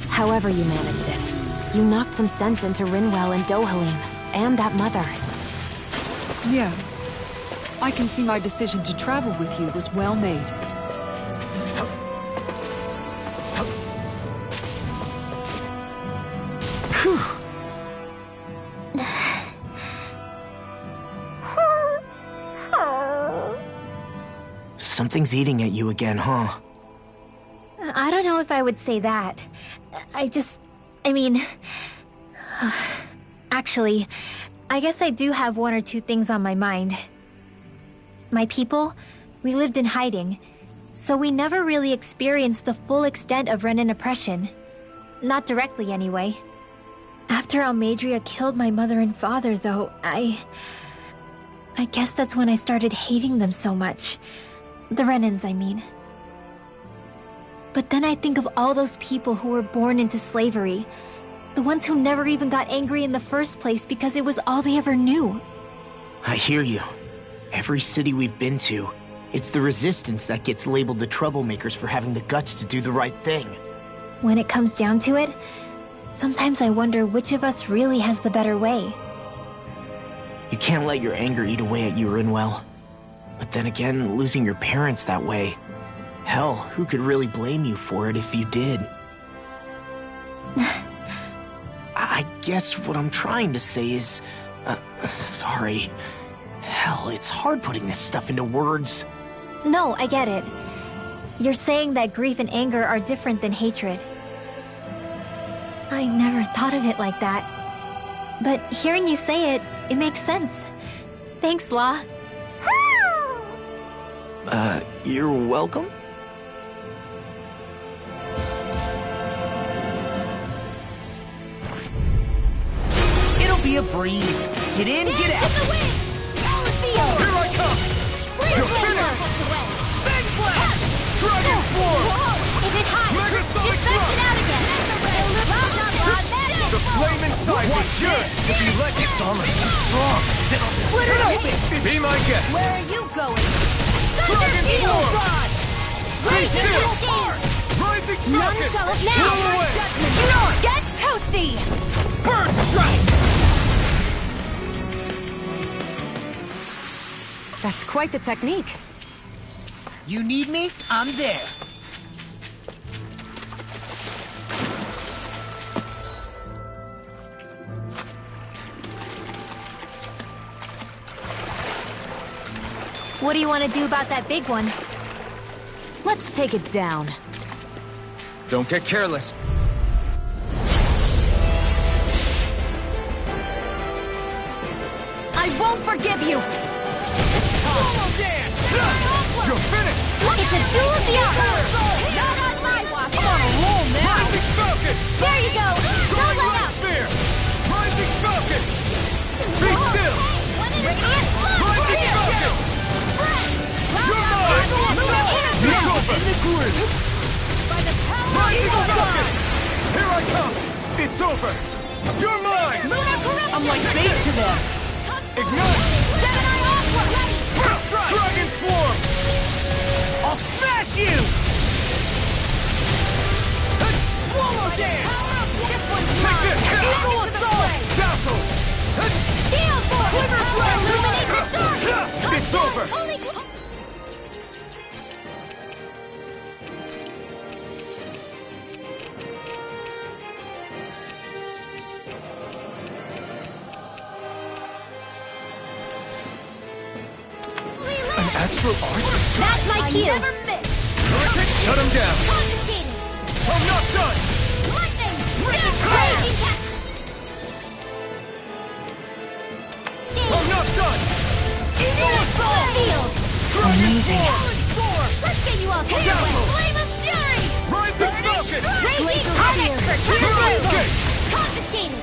However you managed it. You knocked some sense into Rinwell and Dohalim, and that mother. Yeah. I can see my decision to travel with you was well made. Something's eating at you again, huh? I don't know if I would say that. I mean... Actually, I guess I do have one or two things on my mind. My people, we lived in hiding, so we never really experienced the full extent of Renan oppression. Not directly, anyway. After Almadria killed my mother and father, though, I guess that's when I started hating them so much. The Renans, I mean. But then I think of all those people who were born into slavery. The ones who never even got angry in the first place because it was all they ever knew. I hear you. Every city we've been to, it's the resistance that gets labeled the troublemakers for having the guts to do the right thing. When it comes down to it, sometimes I wonder which of us really has the better way. You can't let your anger eat away at you, Rinwell. But then again, losing your parents that way... Hell, who could really blame you for it if you did? I guess what I'm trying to say is... sorry. Hell, it's hard putting this stuff into words. No, I get it. You're saying that grief and anger are different than hatred. I never thought of it like that. But hearing you say it, it makes sense. Thanks, La. You're welcome? It'll be you breathe. Get in, get out. Here I come! You're finished! Big blast! Dragon Form! Is it high? Megasonic Just back it Thrust! out again. The flame inside me yearns to be let. It's almost too strong. Split it open! Be my guest. Where are you going? Dragon Form! Be still! Rising None Falcon! shall it now! Blow away! Get toasty! Bird strike! That's quite the technique. You need me? I'm there. What do you want to do about that big one? Let's take it down. Don't get careless. I won't forgive you! You're finished! It's a duel of the hour! Not on my watch! I'm on a roll now! Rising Falcon! There you go! Don't let out! Sphere! Rising Falcon! Be still! Radiant Flood! Rising Falcon! You're mine! It's over! In the group. Rising Falcon! Here I come! It's over! You're mine! I'm like bait to them. Ignite! Gemini Aqua! Ready! Dragon Swarm! I'll smash you! Swallow Dance! This one's Take mine! this! Eagle Assault! Dazzle! Steel Force! Quiver Blast! Illuminate the dark! It's over! Holy... Astral Arch? That's my cue! Shut him down! Confiscating! I'm not done! Lightning! Raging Raging Cat! I'm not done! Eagle Assault! Field! Dragon Swarm! Let's get you all taken away! Flame of Fury! Rising Falcon! Raging Hot Expert! Hurricane! Confiscating!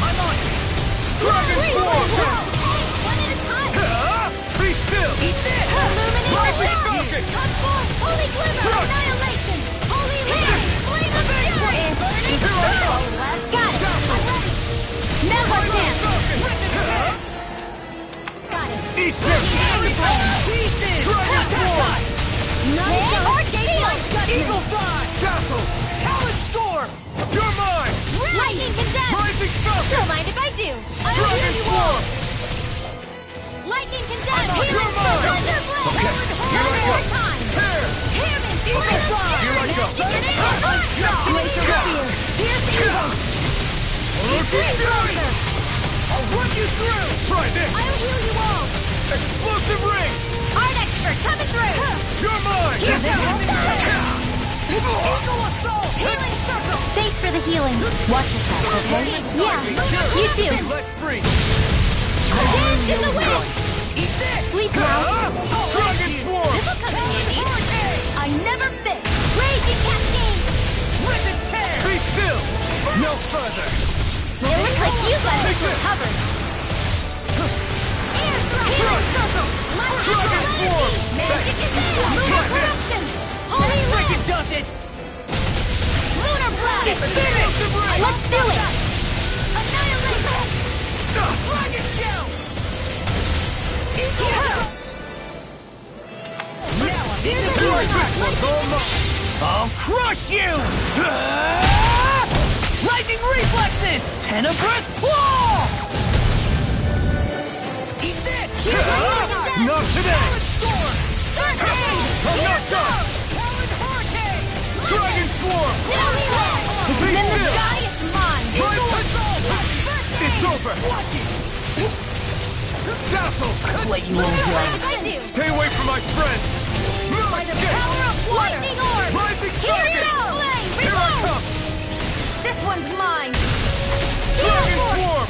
I'm on it! Dragon Swarm! One at a time! Be still! Illuminate Rising the world! Falcon! Transform! Holy Glimmer! Truck! Annihilation! Holy Hand! Flame of Fury! Here I come! Got it! I'm ready! Now our chance! Got it! Eat this! Dragon Swarm! None shall escape my judgment! Eagle Fly! Dazzle! Talon Storm! You're mine! Lightning Condemned! Rising Falcon! Don't mind if I do! I'll Dragon heal you all! Swarm! Lightning Condemned! You're mine! Thunder Blade! Okay, here I go! Time! Tear! Hear me! Okay, here I go! Glacier Spear! Here's the evil! I'll run you through! Try this! I'll heal you all! Explosive ring! Art Expert coming through! You're mine! Here's the Eagle Assault! Healing Circle! Thanks for the healing. Watch yourself, okay? Yeah, you Be too! let free! Dance in the wind! Eat this! Sleep now! Dragon Swarm! This'll come in handy! I never miss! Raging Cascade! Rip and tear! Be still! No further! It looks like you guys are recovered! Air Thrust! Healing Circle! Dragon Swarm! Magic is in! Try Lunar this! Corruption! Holy Lance! Does it? Lunar Blast! Explosive ring! Let's do it! Annihilation! Dragon Shell! Now I'm in the group. I'll crush you! Lightning reflexes! Tenebrous claw! Eat this! Not today! I'm not done! Dragon Swarm! Be Then the still! sky is mine! It's over! Dazzle! Let you all go. I do! Stay away from my friends! By the power of water! Lightning Orb! Rising Here you Falcon! go! Flame! Here I come! This one's mine! Dragon Swarm!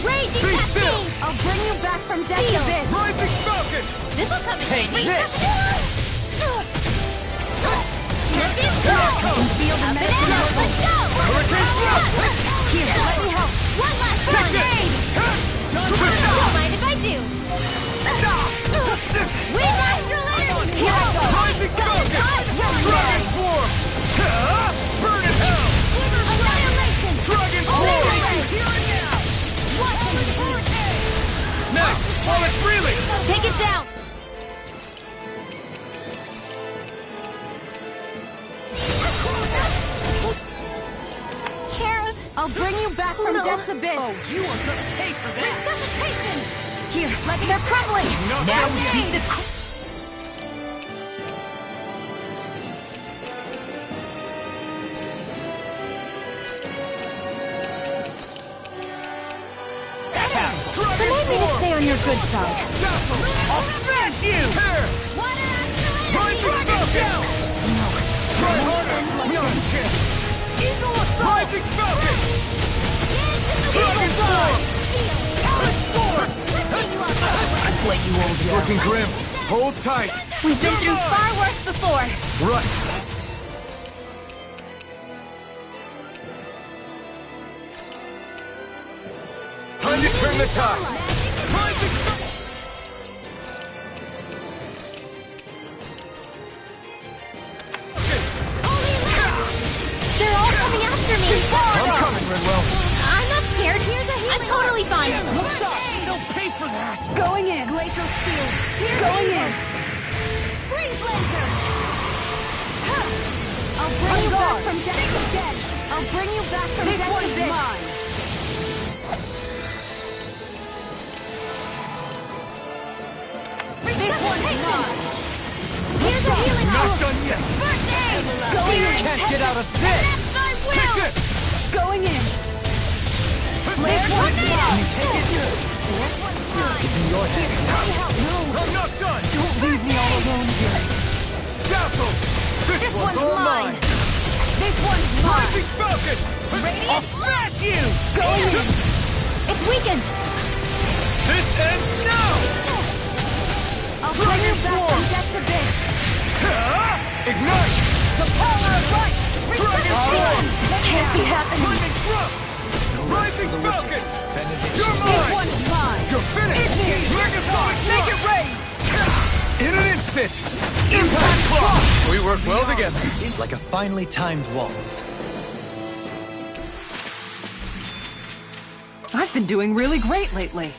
Raging Be still! Cascade! I'll bring you back from death to this! Rising Falcon! This'll come in Take handy! this! Let this go! Feel the Up and medicine out! Let's go! Hurricane Blast! Here, let me help! One last Take run! this! Karen, I'll bring you back from death's abyss. Oh, you are gonna pay for that! Resuscitation! Here, they're crumbling! Now we beat the... Remind me to stay on your good side. I'll smash you! Tear! Rising Falcon! No. Try harder! Young kid! Eagle Assault! Rising Falcon! Dragon Sword! Earth Sword! I'd let you all It's down. looking grim. Hold tight. We've been through far worse before. Right. Time to turn the tide. Rising They're all coming after me. I'm coming, Renwell. I'm not scared. I'm totally fine. Look sharp! They'll pay for that! Going in. Glacial Spear. Going in. Freeze Laser. I'll bring you back from death to dead. I'll bring you back from This death to one's death. mine. This one's mine. Here's a healing Not hook. done yet! First aid. Going in. Can't get out of this! That's my will. Take this! Going in. This one's mine. It's in your hands now. No! I'm not done! Don't leave me all alone here. Dazzle! This one's all mine. mine! This one's mine. Rising Falcon! I'll smash you! Going in. It's weakened. This ends now! I'll bring you back from death to death. Ignite! The power of light. Dragon Resuscitation. Can't be happening. Lightning Thrust! Rising Falcon! You're This mine! one's mine. You're finished! It's me. Megathon! Make it rain. In an instant! Impact Cross! We work well together. Like a finely timed waltz. I've been doing really great lately.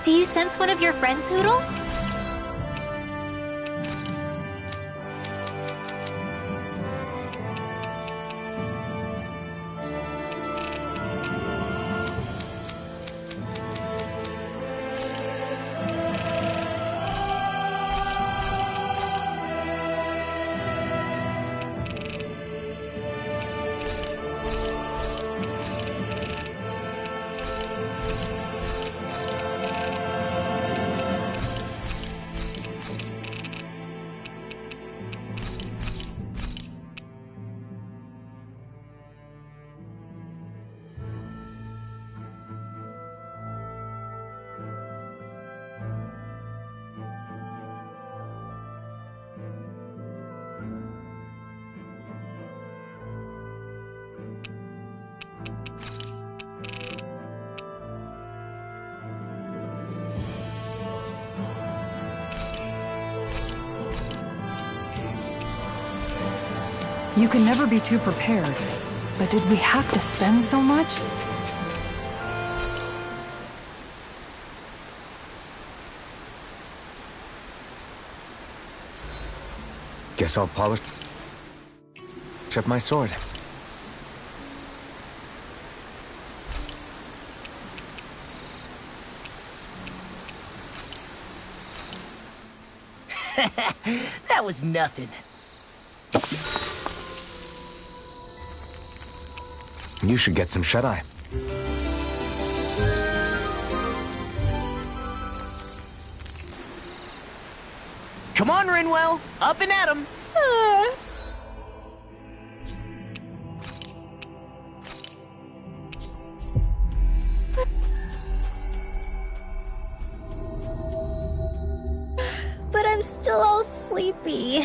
Do you sense one of your friends, Hoodle? You can never be too prepared. But did we have to spend so much? Guess I'll polish up my sword. That was nothing. You should get some shut-eye. Come on, Rinwell! Up and at 'em! But I'm still all sleepy.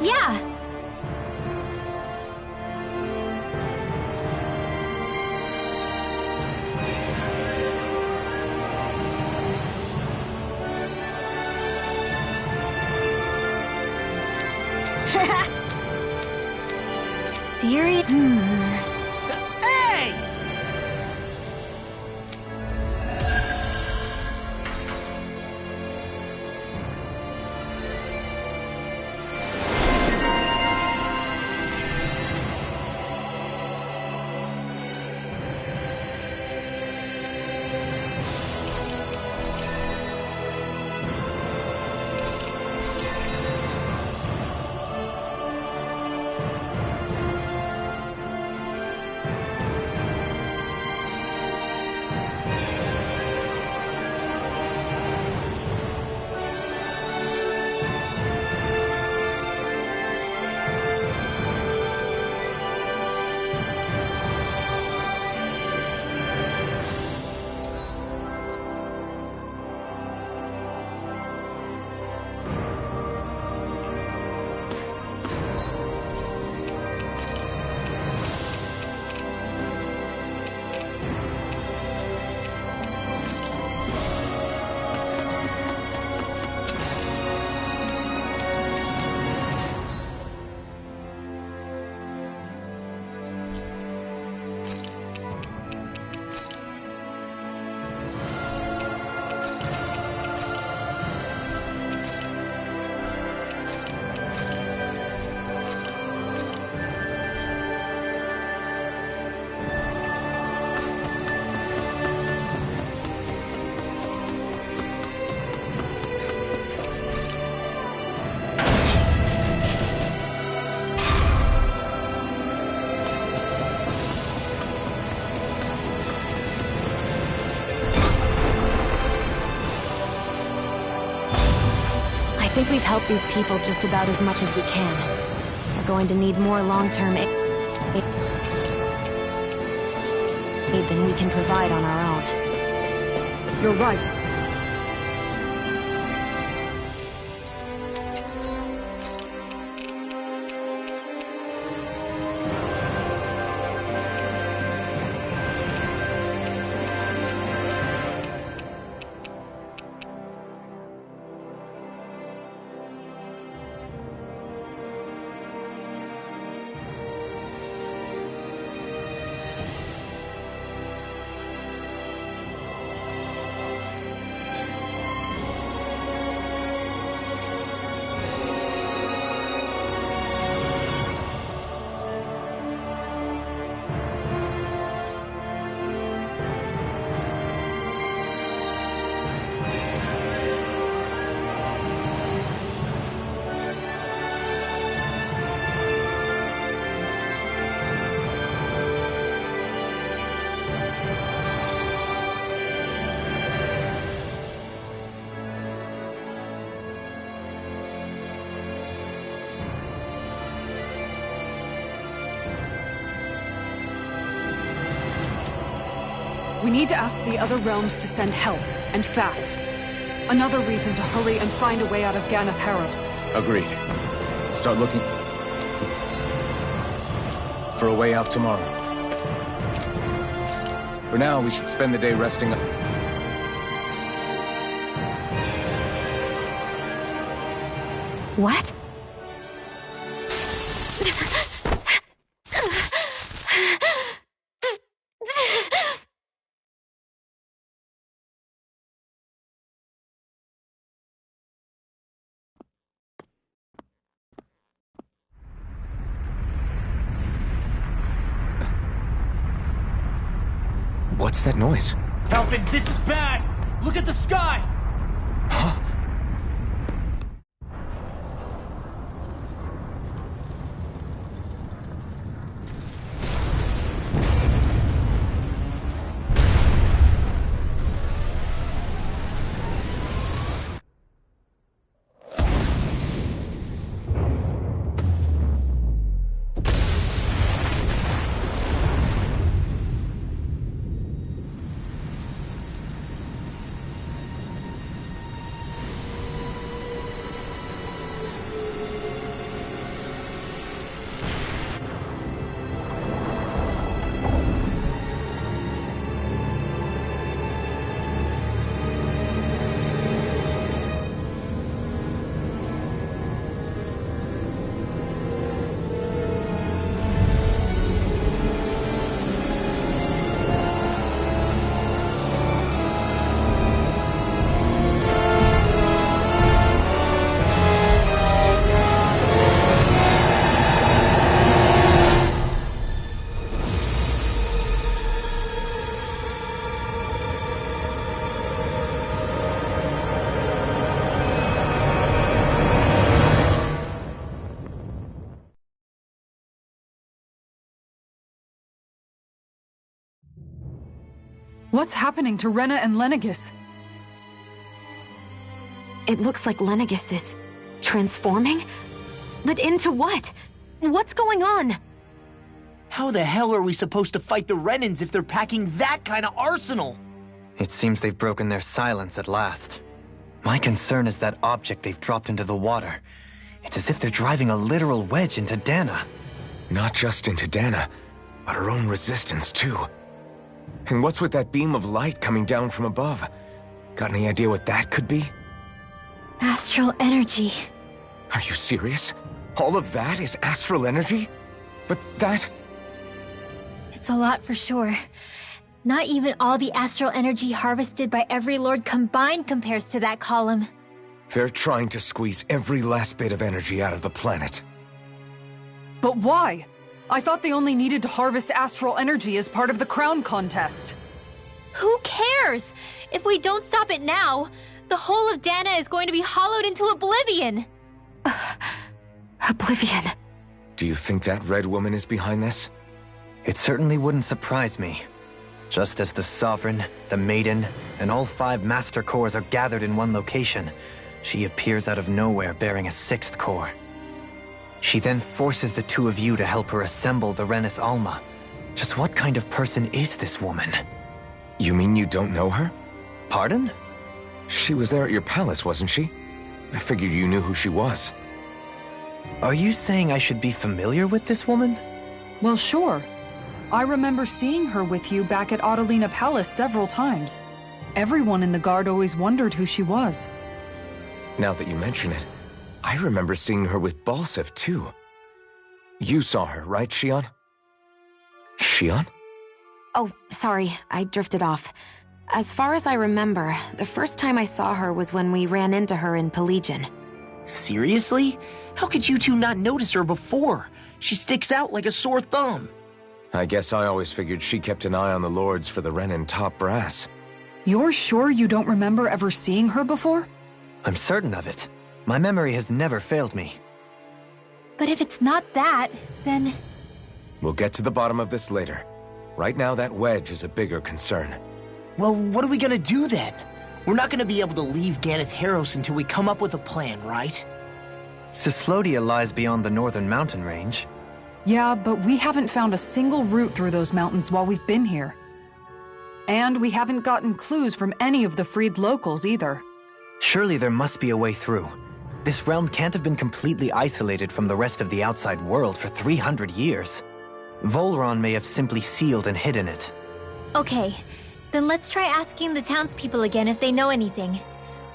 Yeah. Serious? Hey! I think we've helped these people just about as much as we can. We're going to need more long-term aid than we can provide on our own. You're right. We need to ask the other realms to send help, and fast. Another reason to hurry and find a way out of Ganath Haros. Agreed. Start looking for a way out tomorrow. For now, we should spend the day resting up. What? What's that noise? Alvin, this is bad! Look at the sky! Huh? What's happening to Rena and Lenegis? It looks like Lenegis is transforming? But into what? What's going on? How the hell are we supposed to fight the Renans if they're packing that kind of arsenal? It seems they've broken their silence at last. My concern is that object they've dropped into the water. It's as if they're driving a literal wedge into Dana. Not just into Dana, but her own resistance too. And what's with that beam of light coming down from above? Got any idea what that could be? Astral energy. Are you serious? All of that is astral energy? But that... It's a lot for sure. Not even all the astral energy harvested by every lord combined compares to that column. They're trying to squeeze every last bit of energy out of the planet. But why? I thought they only needed to harvest astral energy as part of the crown contest. Who cares? If we don't stop it now, the whole of Dana is going to be hollowed into oblivion. Oblivion. Do you think that red woman is behind this? It certainly wouldn't surprise me. Just as the Sovereign, the Maiden, and all 5 Master Cores are gathered in one location, she appears out of nowhere bearing a 6th core. She then forces the 2 of you to help her assemble the Renis Alma. Just what kind of person is this woman? You mean you don't know her? Pardon? She was there at your palace, wasn't she? I figured you knew who she was. Are you saying I should be familiar with this woman? Well, sure. I remember seeing her with you back at Adelina Palace several times. Everyone in the guard always wondered who she was. Now that you mention it, I remember seeing her with Balsef, too. You saw her, right, Shion? Shion? Oh, sorry, I drifted off. As far as I remember, the first time I saw her was when we ran into her in Pelegion. Seriously? How could you two not notice her before? She sticks out like a sore thumb. I guess I always figured she kept an eye on the lords for the Renin top brass. You're sure you don't remember ever seeing her before? I'm certain of it. My memory has never failed me. But if it's not that, then... We'll get to the bottom of this later. Right now, that wedge is a bigger concern. Well, what are we gonna do then? We're not gonna be able to leave Ganeth Heros until we come up with a plan, right? Cyslodia lies beyond the northern mountain range. Yeah, but we haven't found a single route through those mountains while we've been here. And we haven't gotten clues from any of the freed locals either. Surely there must be a way through. This realm can't have been completely isolated from the rest of the outside world for 300 years. Volron may have simply sealed and hidden it. Okay, then let's try asking the townspeople again if they know anything.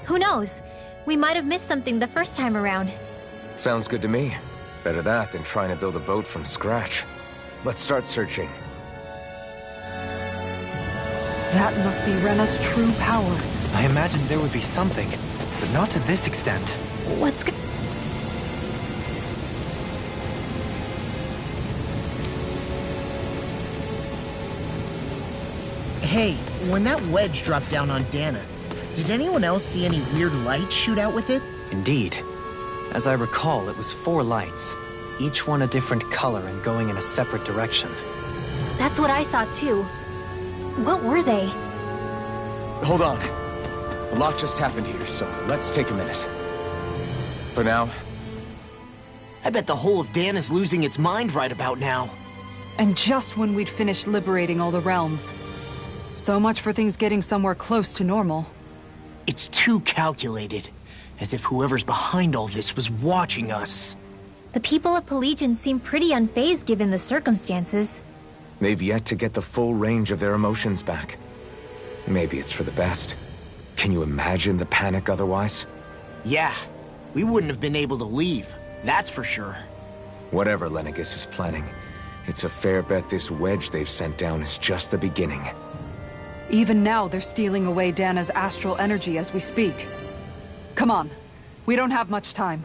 Who knows? We might have missed something the first time around. Sounds good to me. Better that than trying to build a boat from scratch. Let's start searching. That must be Rena's true power. I imagined there would be something, but not to this extent. What's Hey, when that wedge dropped down on Dana, did anyone else see any weird light shoot out with it? Indeed. As I recall, it was 4 lights, each one a different color and going in a separate direction. That's what I saw too. What were they? Hold on. A lot just happened here, so let's take a minute. For now... I bet the whole of Dan is losing its mind right about now. And just when we'd finished liberating all the realms. So much for things getting somewhere close to normal. It's too calculated. As if whoever's behind all this was watching us. The people of Pelegion seem pretty unfazed given the circumstances. They've yet to get the full range of their emotions back. Maybe it's for the best. Can you imagine the panic otherwise? Yeah, we wouldn't have been able to leave, that's for sure. Whatever Lenegis is planning, it's a fair bet this wedge they've sent down is just the beginning. Even now, they're stealing away Dana's astral energy as we speak. Come on, we don't have much time.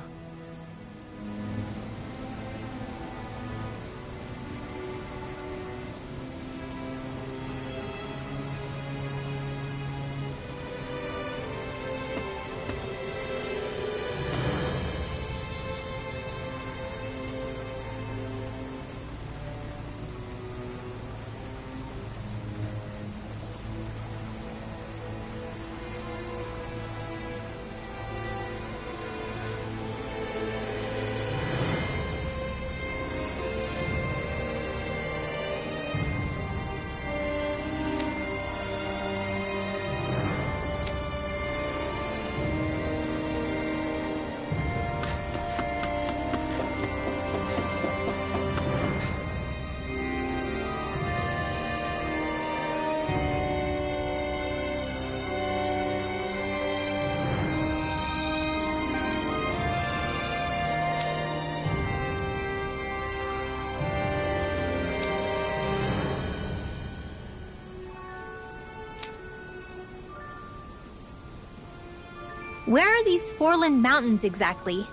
Where are these Foreland Mountains exactly?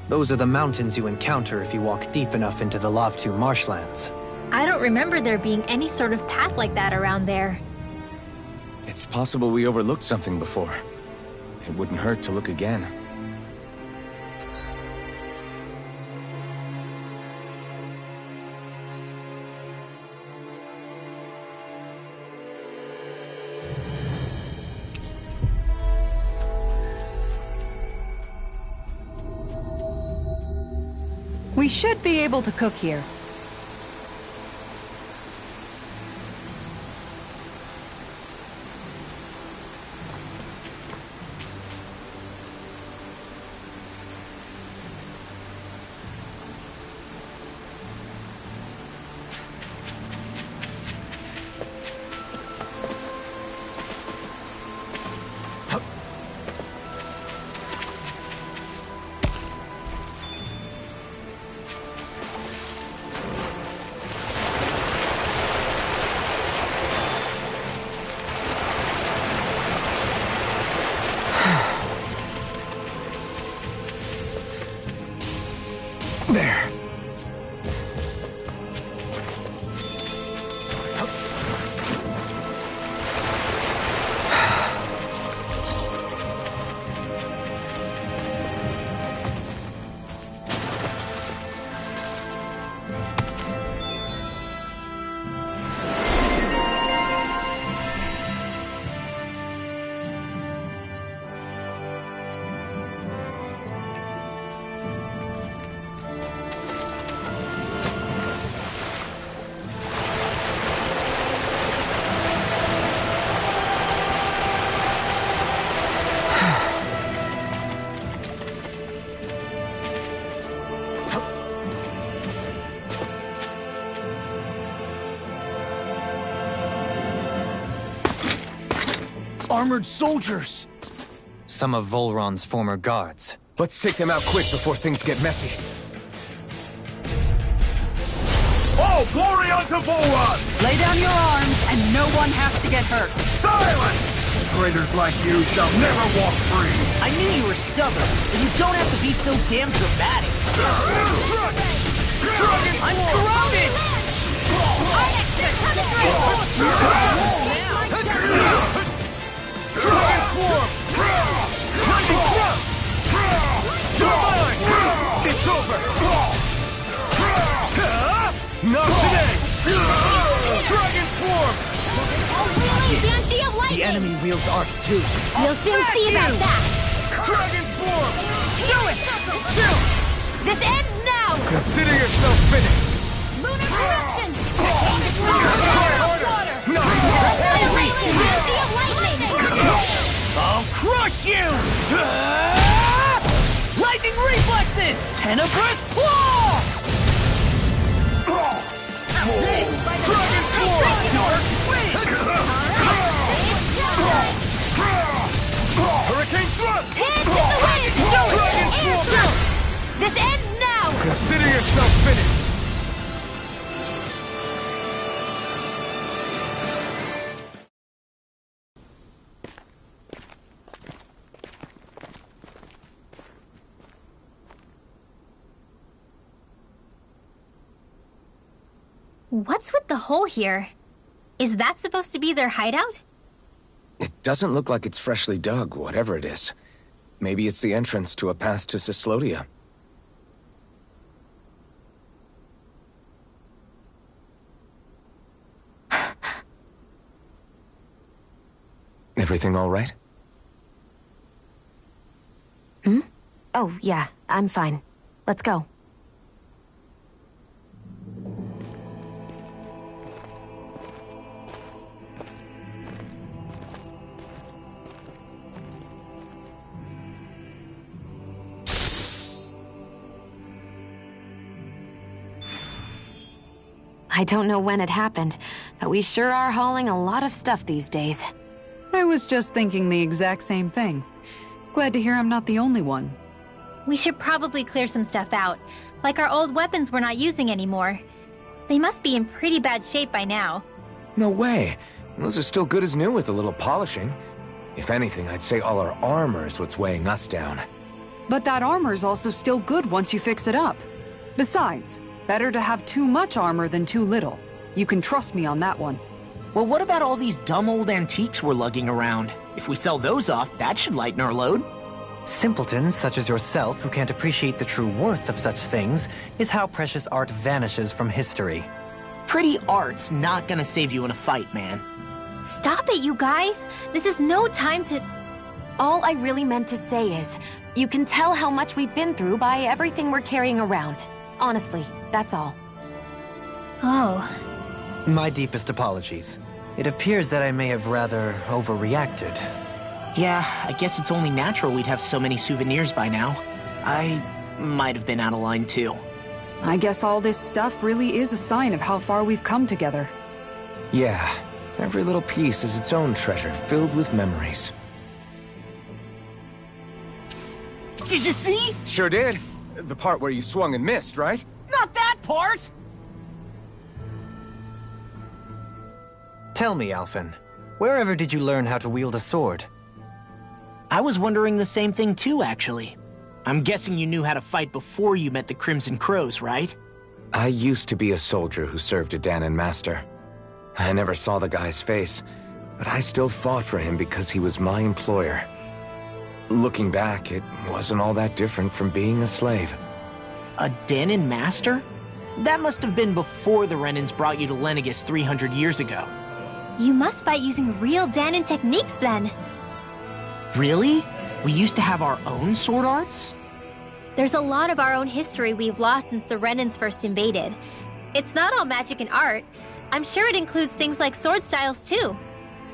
Those are the mountains you encounter if you walk deep enough into the Lavtu marshlands. I don't remember there being any sort of path like that around there. It's possible we overlooked something before. It wouldn't hurt to look again. We should be able to cook here. There. Armored soldiers! Some of Volron's former guards. Let's take them out quick before things get messy. Oh, glory unto Volron! Lay down your arms, and no one has to get hurt. Silence! Traitors like you shall never walk free! I knew you were stubborn, but you don't have to be so damn dramatic. I'm corrupted! Dragon Swarm! Lightning Thrust! You're mine! It's over! Not today! Dragon Swarm! The enemy wields arts too. You'll soon see about that. Dragon Swarm! Do it! This ends now! Consider yourself finished! Lunar corruption! Try harder! I'll crush you! Lightning reflexes! Tenebrous claw! Dragon Hurricane Thrust! Hands in the wind! Dragon Swarm! This ends now! Consider yourself finished! What's with the hole here? Is that supposed to be their hideout? It doesn't look like it's freshly dug, whatever it is. Maybe it's the entrance to a path to Cyslodia. Everything all right? Hmm? Oh, yeah, I'm fine. Let's go. I don't know when it happened, but we sure are hauling a lot of stuff these days. I was just thinking the exact same thing. Glad to hear I'm not the only one. We should probably clear some stuff out, like our old weapons we're not using anymore. They must be in pretty bad shape by now. No way. Those are still good as new with a little polishing. If anything, I'd say all our armor's what's weighing us down. But that armor's also still good once you fix it up. Besides, better to have too much armor than too little. You can trust me on that one. Well, what about all these dumb old antiques we're lugging around? If we sell those off, that should lighten our load. Simpletons such as yourself who can't appreciate the true worth of such things is how precious art vanishes from history. Pretty art's not gonna save you in a fight, man. Stop it, you guys! This is no time to... All I really meant to say is, you can tell how much we've been through by everything we're carrying around. Honestly, that's all. Oh. My deepest apologies. It appears that I may have rather overreacted. Yeah, I guess it's only natural we'd have so many souvenirs by now. I might have been out of line too. I guess all this stuff really is a sign of how far we've come together. Yeah, every little piece is its own treasure, filled with memories. Did you see? Sure did. The part where you swung and missed, right? Not that part! Tell me, Alphen, wherever did you learn how to wield a sword? I was wondering the same thing too, actually. I'm guessing you knew how to fight before you met the Crimson Crows, right? I used to be a soldier who served a Danon master. I never saw the guy's face, but I still fought for him because he was my employer. Looking back, it wasn't all that different from being a slave. A Danon master? That must have been before the Renans brought you to Lenegis 300 years ago. You must fight using real Danon techniques then. Really? We used to have our own sword arts? There's a lot of our own history we've lost since the Renans first invaded. It's not all magic and art. I'm sure it includes things like sword styles too.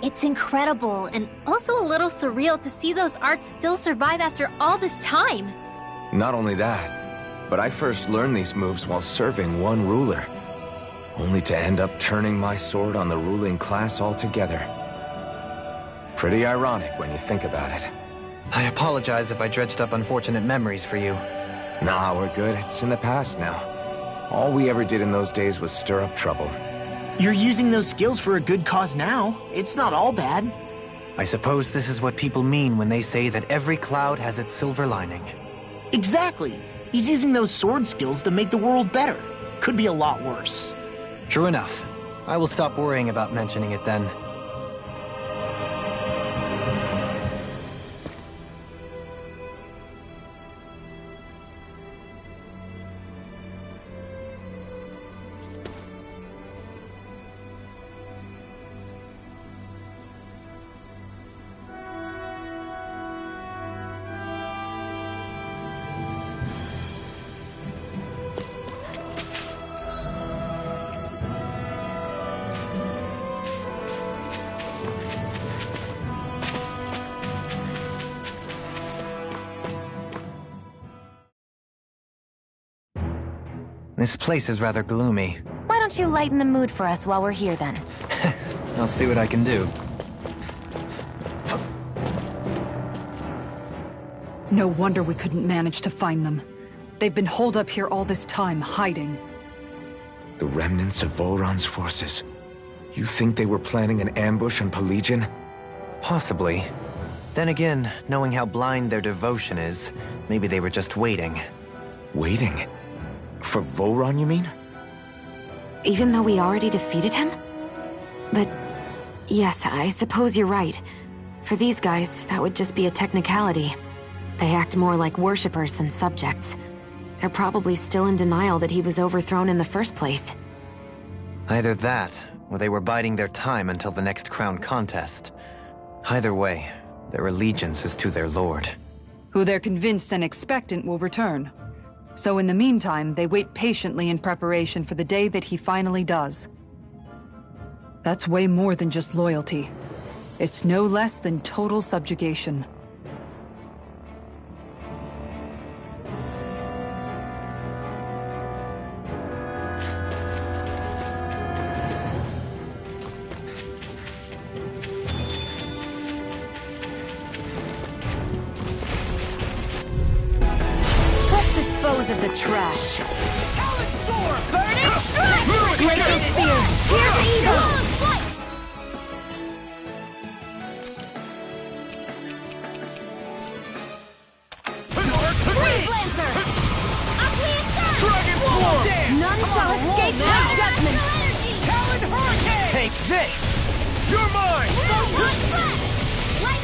It's incredible and also a little surreal to see those arts still survive after all this time. Not only that, but I first learned these moves while serving one ruler, only to end up turning my sword on the ruling class altogether. Pretty ironic when you think about it. I apologize if I dredged up unfortunate memories for you. Nah, we're good. It's in the past now. All we ever did in those days was stir up trouble. You're using those skills for a good cause now. It's not all bad. I suppose this is what people mean when they say that every cloud has its silver lining. Exactly. He's using those sword skills to make the world better. Could be a lot worse. True enough. I will stop worrying about mentioning it then. This place is rather gloomy. Why don't you lighten the mood for us while we're here, then? I'll see what I can do. No wonder we couldn't manage to find them. They've been holed up here all this time, hiding. The remnants of Volron's forces. You think they were planning an ambush on Pelegion? Possibly. Then again, knowing how blind their devotion is, maybe they were just waiting. Waiting? For Volron, you mean? Even though we already defeated him? But yes, I suppose you're right. For these guys, that would just be a technicality. They act more like worshippers than subjects. They're probably still in denial that he was overthrown in the first place. Either that, or they were biding their time until the next crown contest. Either way, their allegiance is to their lord. Who they're convinced and expectant will return. So in the meantime, they wait patiently in preparation for the day that he finally does. That's way more than just loyalty. It's no less than total subjugation. Dispose of the trash. Talon Storm! Burning Strike! Glacial Spear! Tears Evil! Freeze Lancer! Dragon Form! None shall escape my judgment! Talon Hurricane! Take this! You're mine!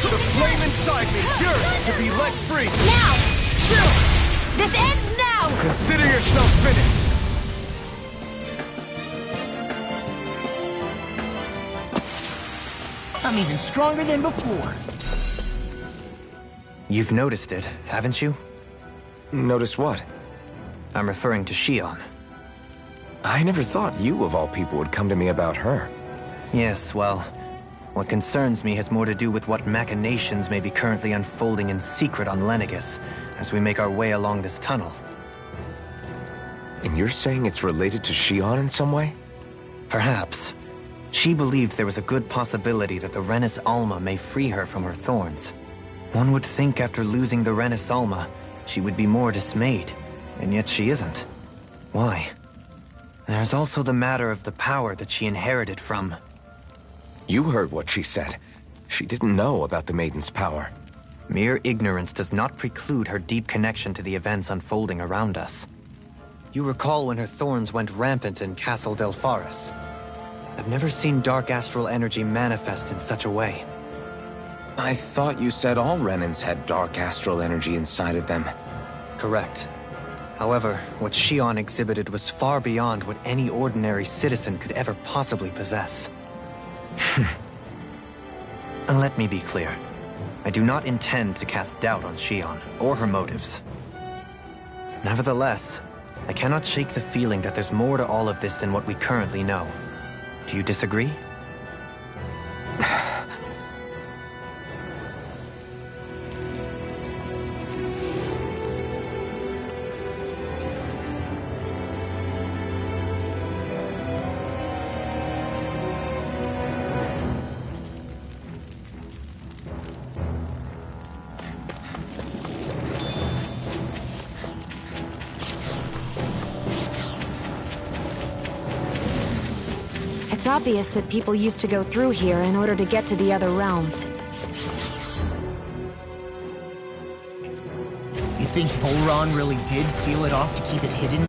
The flame inside me yearns to be let free! Now! This ends now! Consider yourself finished! I'm even stronger than before. You've noticed it, haven't you? Notice what? I'm referring to Shion. I never thought you, of all people, would come to me about her. Yes, well, what concerns me has more to do with what machinations may be currently unfolding in secret on Lenegis as we make our way along this tunnel. And you're saying it's related to Shion in some way? Perhaps. She believed there was a good possibility that the Renis Alma may free her from her thorns. One would think after losing the Renis Alma, she would be more dismayed, and yet she isn't. Why? There's also the matter of the power that she inherited from... You heard what she said. She didn't know about the Maiden's power. Mere ignorance does not preclude her deep connection to the events unfolding around us. You recall when her thorns went rampant in Castle Delpharis. I've never seen dark astral energy manifest in such a way. I thought you said all Renans had dark astral energy inside of them. Correct. However, what Shion exhibited was far beyond what any ordinary citizen could ever possibly possess. And let me be clear. I do not intend to cast doubt on Shion, or her motives. Nevertheless, I cannot shake the feeling that there's more to all of this than what we currently know. Do you disagree? It's obvious that people used to go through here in order to get to the other realms. You think Volron really did seal it off to keep it hidden?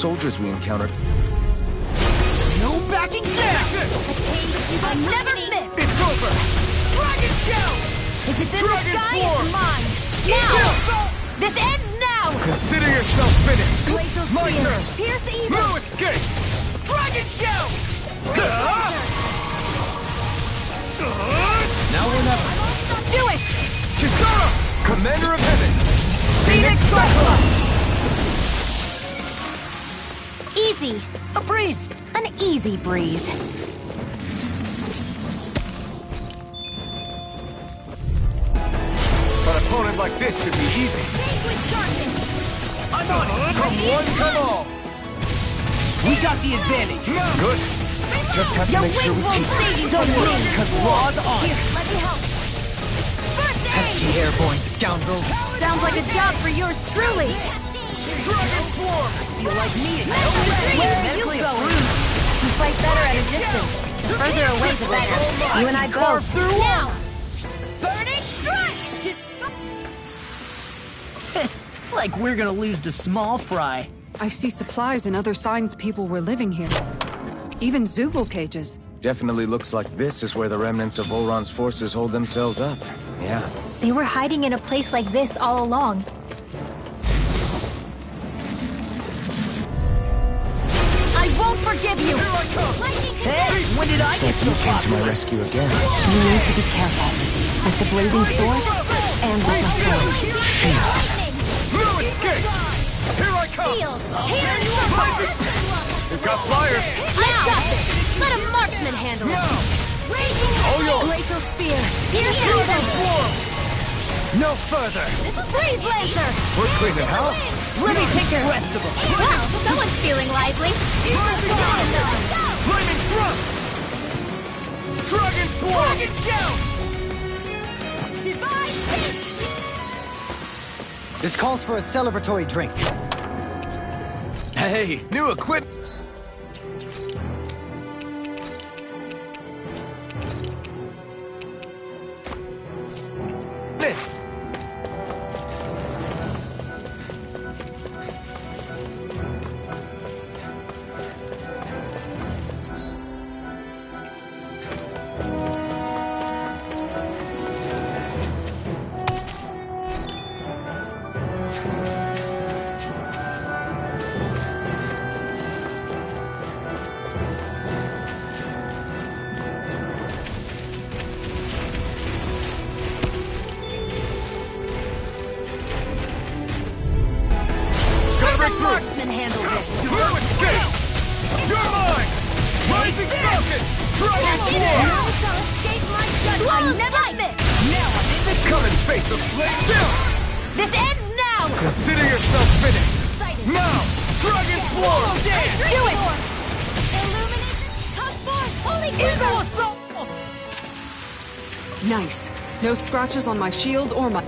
soldiers we encountered. No backing down! I never miss! It's over! Dragon Shell! If it's in Dragon the sky, form! it's mine! Now! This ends now! Consider yourself finished! Glacial My Spear! turn. Pierce evil! No escape! Dragon Shell! Now or never. Do it! Kisara! Commander of Heaven! Phoenix Cyclops! Easy. A breeze! An easy breeze. An opponent like this should be easy. I'm on it! Come one, come all! We got the advantage! Good. Just have to Your make sure we wings won't keep... save you Don't from worry, me! because Raw's on! Here, let me help. First aid! Pesky airborne scoundrels! Sounds like a job for yours truly. Dragon Form! Feel like meeting! Where are you going? You fight better at a distance. The further away, the better. You and I both. Now! Burning strike! Like we're gonna lose to small fry. I see supplies and other signs people were living here. Even Zoogle cages. Definitely looks like this is where the remnants of Volron's forces hold themselves up. Yeah. They were hiding in a place like this all along. I won't forgive you! Hey, when did I Looks get like so you came to my popular? rescue again. You need to be careful. With the blazing sword, and with my sword. No escape! Here I come! We've got flyers! I've got this! Let a marksman handle it! All yours! Glacial Spear! Here's Dragon your Form! No further! Freeze Lancer! We're cleaning house. Let me take the rest of them! Well, someone's feeling lively. Flaming Thrust! Dragon Swarm! Dragon Shell! This calls for a celebratory drink. Hey, new equip... Marksman handle this. No escape! You're mine! Rising Falcon! Dragon Swarm! I never miss. Come and face the flame! This ends now. Consider yourself finished! Now! Dragon Swarm! Do it. Eagle Assault! Nice. No scratches on my shield or my...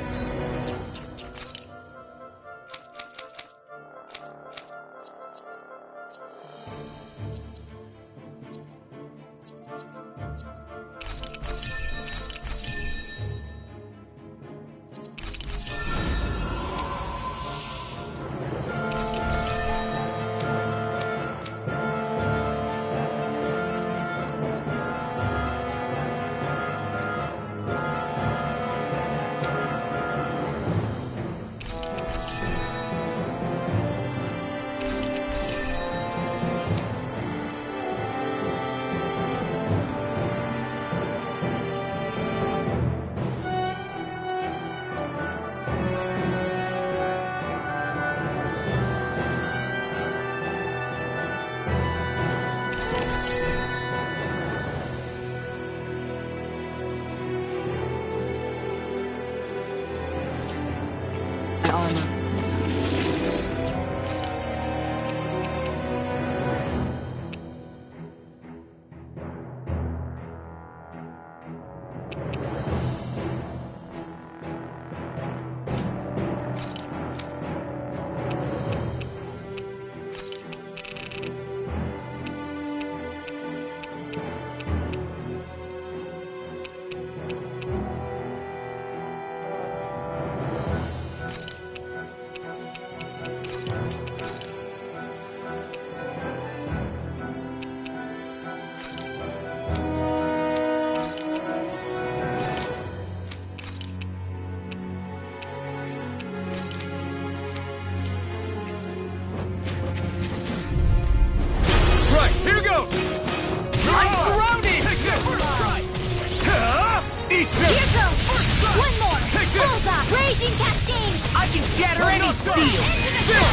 shatter any steel!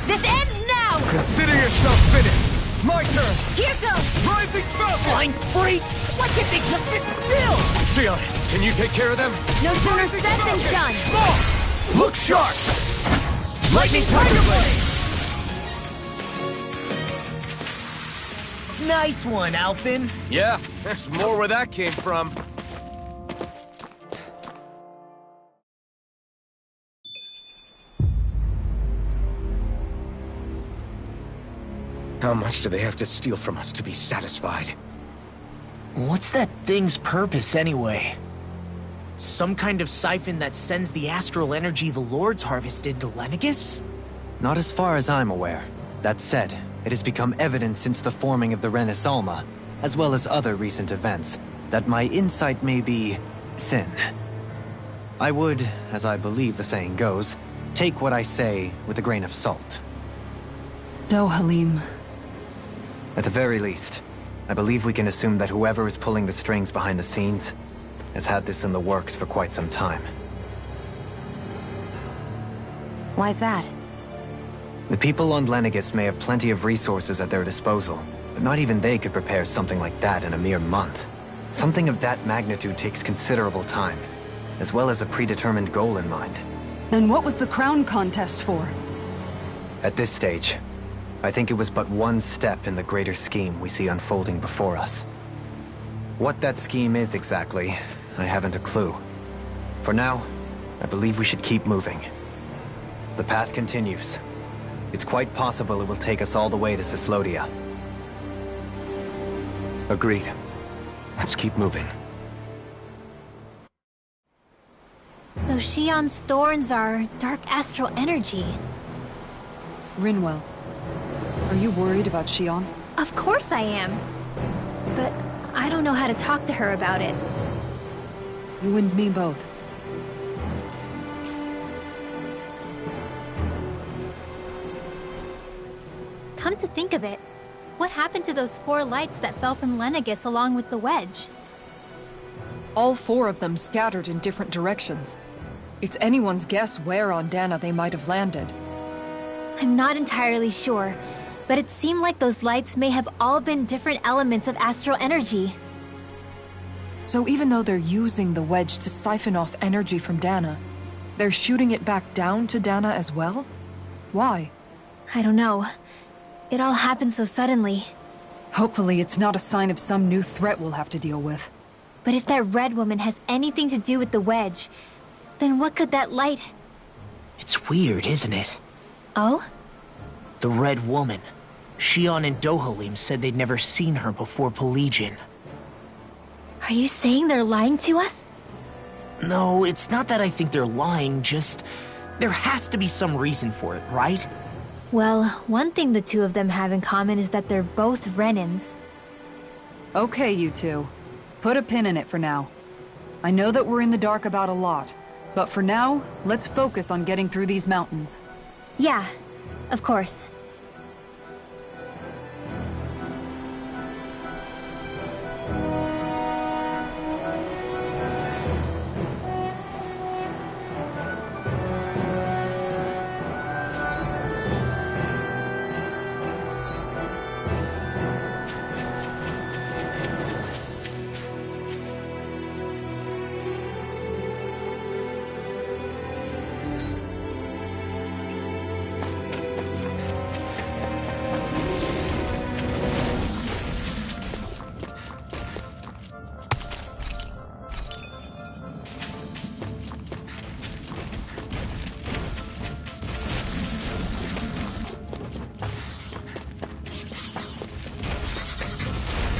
This ends now! Consider yourself finished! My turn! Here goes! Rising Falcon! Flying freaks! Why can't they just sit still? Sion, can you take care of them? No sooner said than done! Look sharp! Lightning Tiger Blade! Nice one, Alphen. Yeah, there's more where that came from. How much do they have to steal from us to be satisfied? What's that thing's purpose, anyway? Some kind of siphon that sends the astral energy the Lords harvested to Lenegis? Not as far as I'm aware. That said, it has become evident since the forming of the Renaissance, as well as other recent events, that my insight may be thin. I would, as I believe the saying goes, take what I say with a grain of salt. No, Halim. At the very least, I believe we can assume that whoever is pulling the strings behind the scenes has had this in the works for quite some time. Why's that? The people on Lenegis may have plenty of resources at their disposal, but not even they could prepare something like that in a mere month. Something of that magnitude takes considerable time, as well as a predetermined goal in mind. Then what was the crown contest for? At this stage, I think it was but one step in the greater scheme we see unfolding before us. What that scheme is exactly, I haven't a clue. For now, I believe we should keep moving. The path continues. It's quite possible it will take us all the way to Cislodia. Agreed. Let's keep moving. So Shion's thorns are dark astral energy. Rinwell, are you worried about Shion? Of course I am. But I don't know how to talk to her about it. You and me both. Come to think of it, what happened to those 4 lights that fell from Lenegis along with the wedge? All 4 of them scattered in different directions. It's anyone's guess where on Dana they might have landed. I'm not entirely sure, but it seemed like those lights may have all been different elements of astral energy. So even though they're using the wedge to siphon off energy from Dana, they're shooting it back down to Dana as well? Why? I don't know. It all happened so suddenly. Hopefully it's not a sign of some new threat we'll have to deal with. But if that red woman has anything to do with the wedge, then what could that light... It's weird, isn't it? Oh? The Red Woman. Shion and Dohalim said they'd never seen her before Pelagian. Are you saying they're lying to us? No, it's not that I think they're lying, just... there has to be some reason for it, right? Well, one thing the two of them have in common is that they're both Renins. Okay, you two. Put a pin in it for now. I know that we're in the dark about a lot, but for now, let's focus on getting through these mountains. Yeah, of course.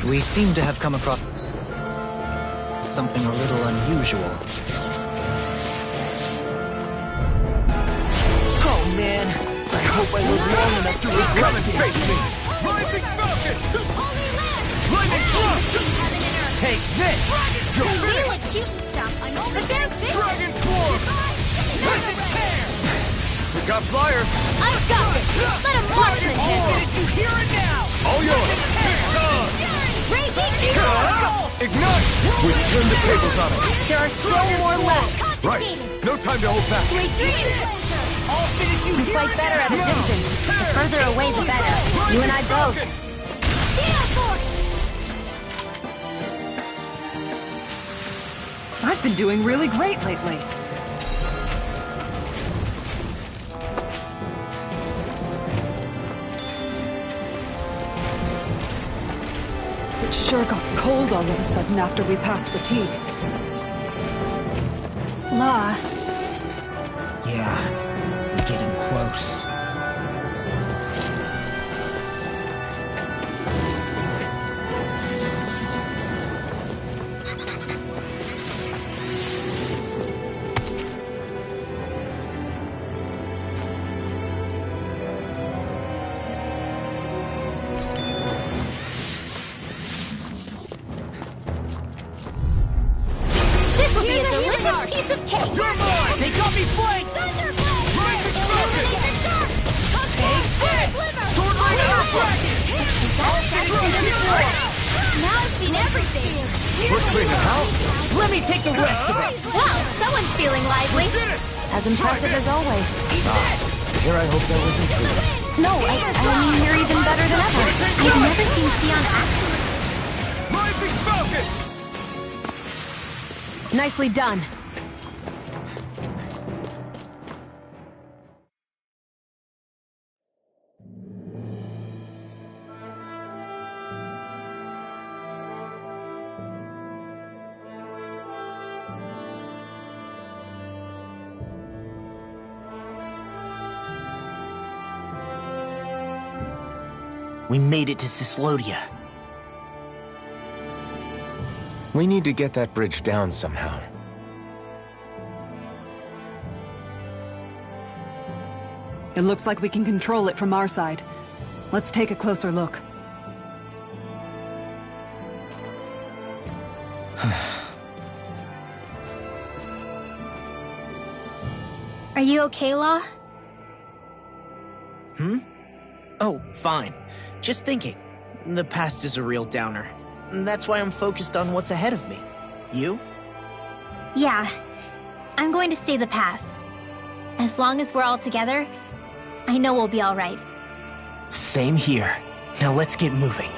We seem to have come across something a little unusual. Oh man, I hope I live long enough to regret it. Face me! Rising Falcon! Lightning Club! Take this! They really look cute and stuff, but they're big. Dragon Swarm! We got flyers! I've got this! Let him marksman him! Did you hear it now? All yours! Raging Eagle! Ignite! We've turned the tables on it! There are still more left! Right. No time to hold back. Sweet dreams! I'll finish you. We fight better at a distance. The further away, the better. You and I both. I've been doing really great lately. It sure got cold all of a sudden after we passed the peak. La. Yeah, we're getting close. This will be a delicious piece of cake. You're mine! They got me flanked! Right construction! Take this! Sword ring in our bracket! Now I've seen everything. We're clean out. Let me take the rest of it. Wow, someone's feeling lively. As impressive as always. Here I hope that wasn't true. No, I mean, you're even better than ever. I've never seen Xion act. Rising Falcon! Nicely done. We made it to Cislodia. We need to get that bridge down somehow. It looks like we can control it from our side. Let's take a closer look. Are you okay, Law? Oh, fine. Just thinking. The past is a real downer. That's why I'm focused on what's ahead of me. You? Yeah. I'm going to stay the path. As long as we're all together, I know we'll be all right. Same here. Now let's get moving.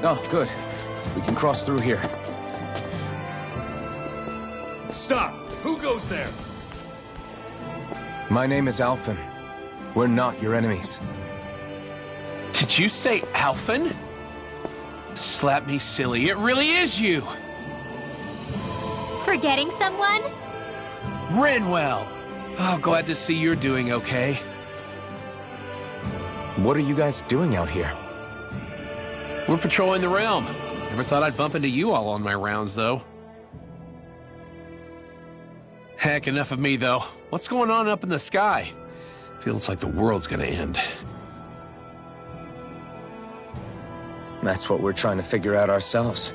Oh, good. We can cross through here. Stop! Who goes there? My name is Alphen. We're not your enemies. Did you say Alphen? Slap me silly, it really is you! Forgetting someone? Rinwell! Oh, glad to see you're doing okay. What are you guys doing out here? We're patrolling the realm. Never thought I'd bump into you all on my rounds, though. Heck, enough of me, though. What's going on up in the sky? Feels like the world's gonna end. That's what we're trying to figure out ourselves.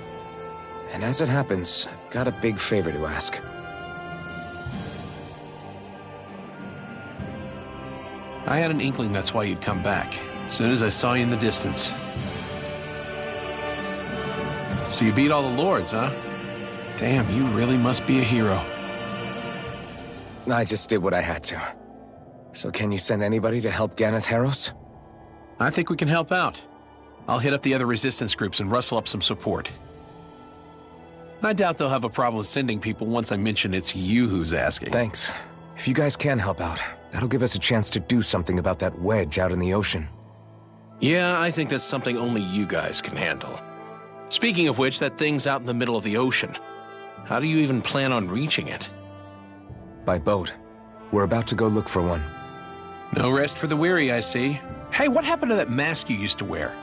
And as it happens, I've got a big favor to ask. I had an inkling that's why you'd come back. As soon as I saw you in the distance. So you beat all the lords, huh? Damn, you really must be a hero. I just did what I had to. So can you send anybody to help Ganeth Heros? I think we can help out. I'll hit up the other resistance groups and rustle up some support. I doubt they'll have a problem sending people once I mention it's you who's asking. Thanks. If you guys can help out, that'll give us a chance to do something about that wedge out in the ocean. Yeah, I think that's something only you guys can handle. Speaking of which, that thing's out in the middle of the ocean. How do you even plan on reaching it? By boat. We're about to go look for one. No rest for the weary, I see. Hey, what happened to that mask you used to wear?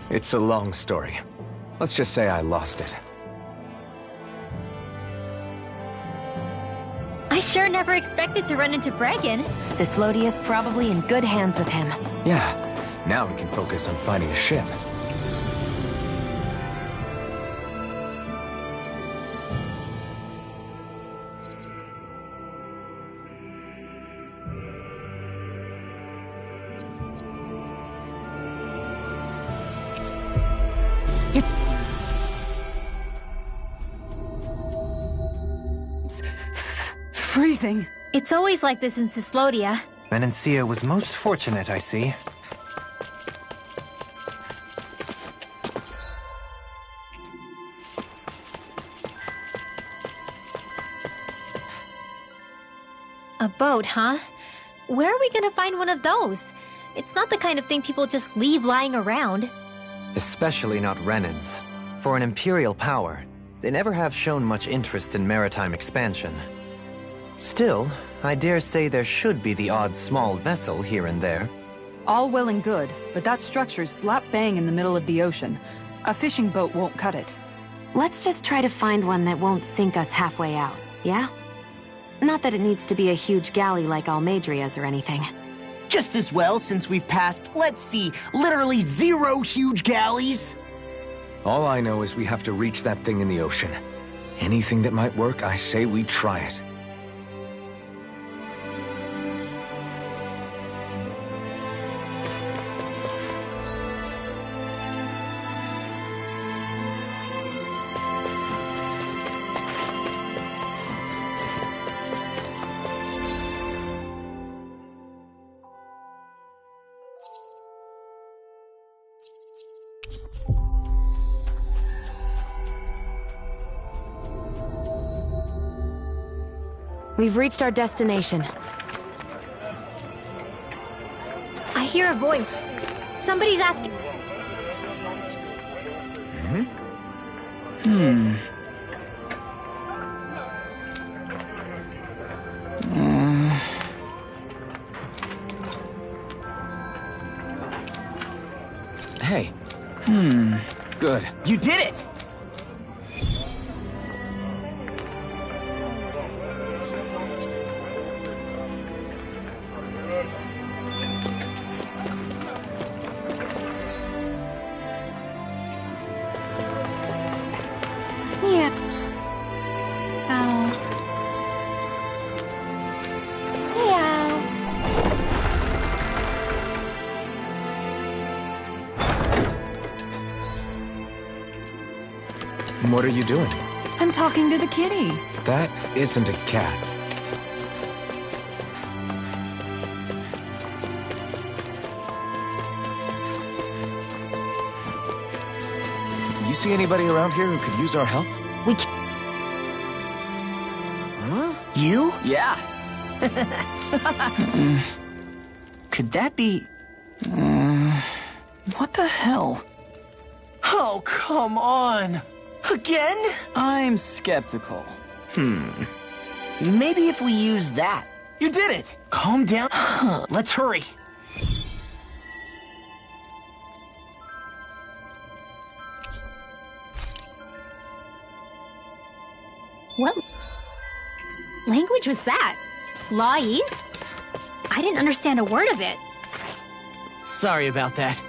It's a long story. Let's just say I lost it. I sure never expected to run into Bregan. Cyslodia's probably in good hands with him. Yeah, now we can focus on finding a ship. Freezing. It's always like this in Cyslodia. Venencia was most fortunate, I see. A boat, huh? Where are we gonna find one of those? It's not the kind of thing people just leave lying around. Especially not Renans. For an Imperial power, they never have shown much interest in maritime expansion. Still, I dare say there should be the odd small vessel here and there. All well and good, but that structure's slap bang in the middle of the ocean. A fishing boat won't cut it. Let's just try to find one that won't sink us halfway out, yeah? Not that it needs to be a huge galley like Almadria's or anything. Just as well, since we've passed, let's see, literally 0 huge galleys. All I know is we have to reach that thing in the ocean. Anything that might work, I say we try it. We've reached our destination. I hear a voice. Somebody's asking. Hey. Good. You did it! What are you doing? I'm talking to the kitty. That isn't a cat. You see anybody around here who could use our help? Huh? You? Yeah. Could that be... what the hell? Oh, come on! Again? I'm skeptical. Maybe if we use that. You did it! Calm down. Let's hurry. What language was that? Lawese? I didn't understand a word of it. Sorry about that.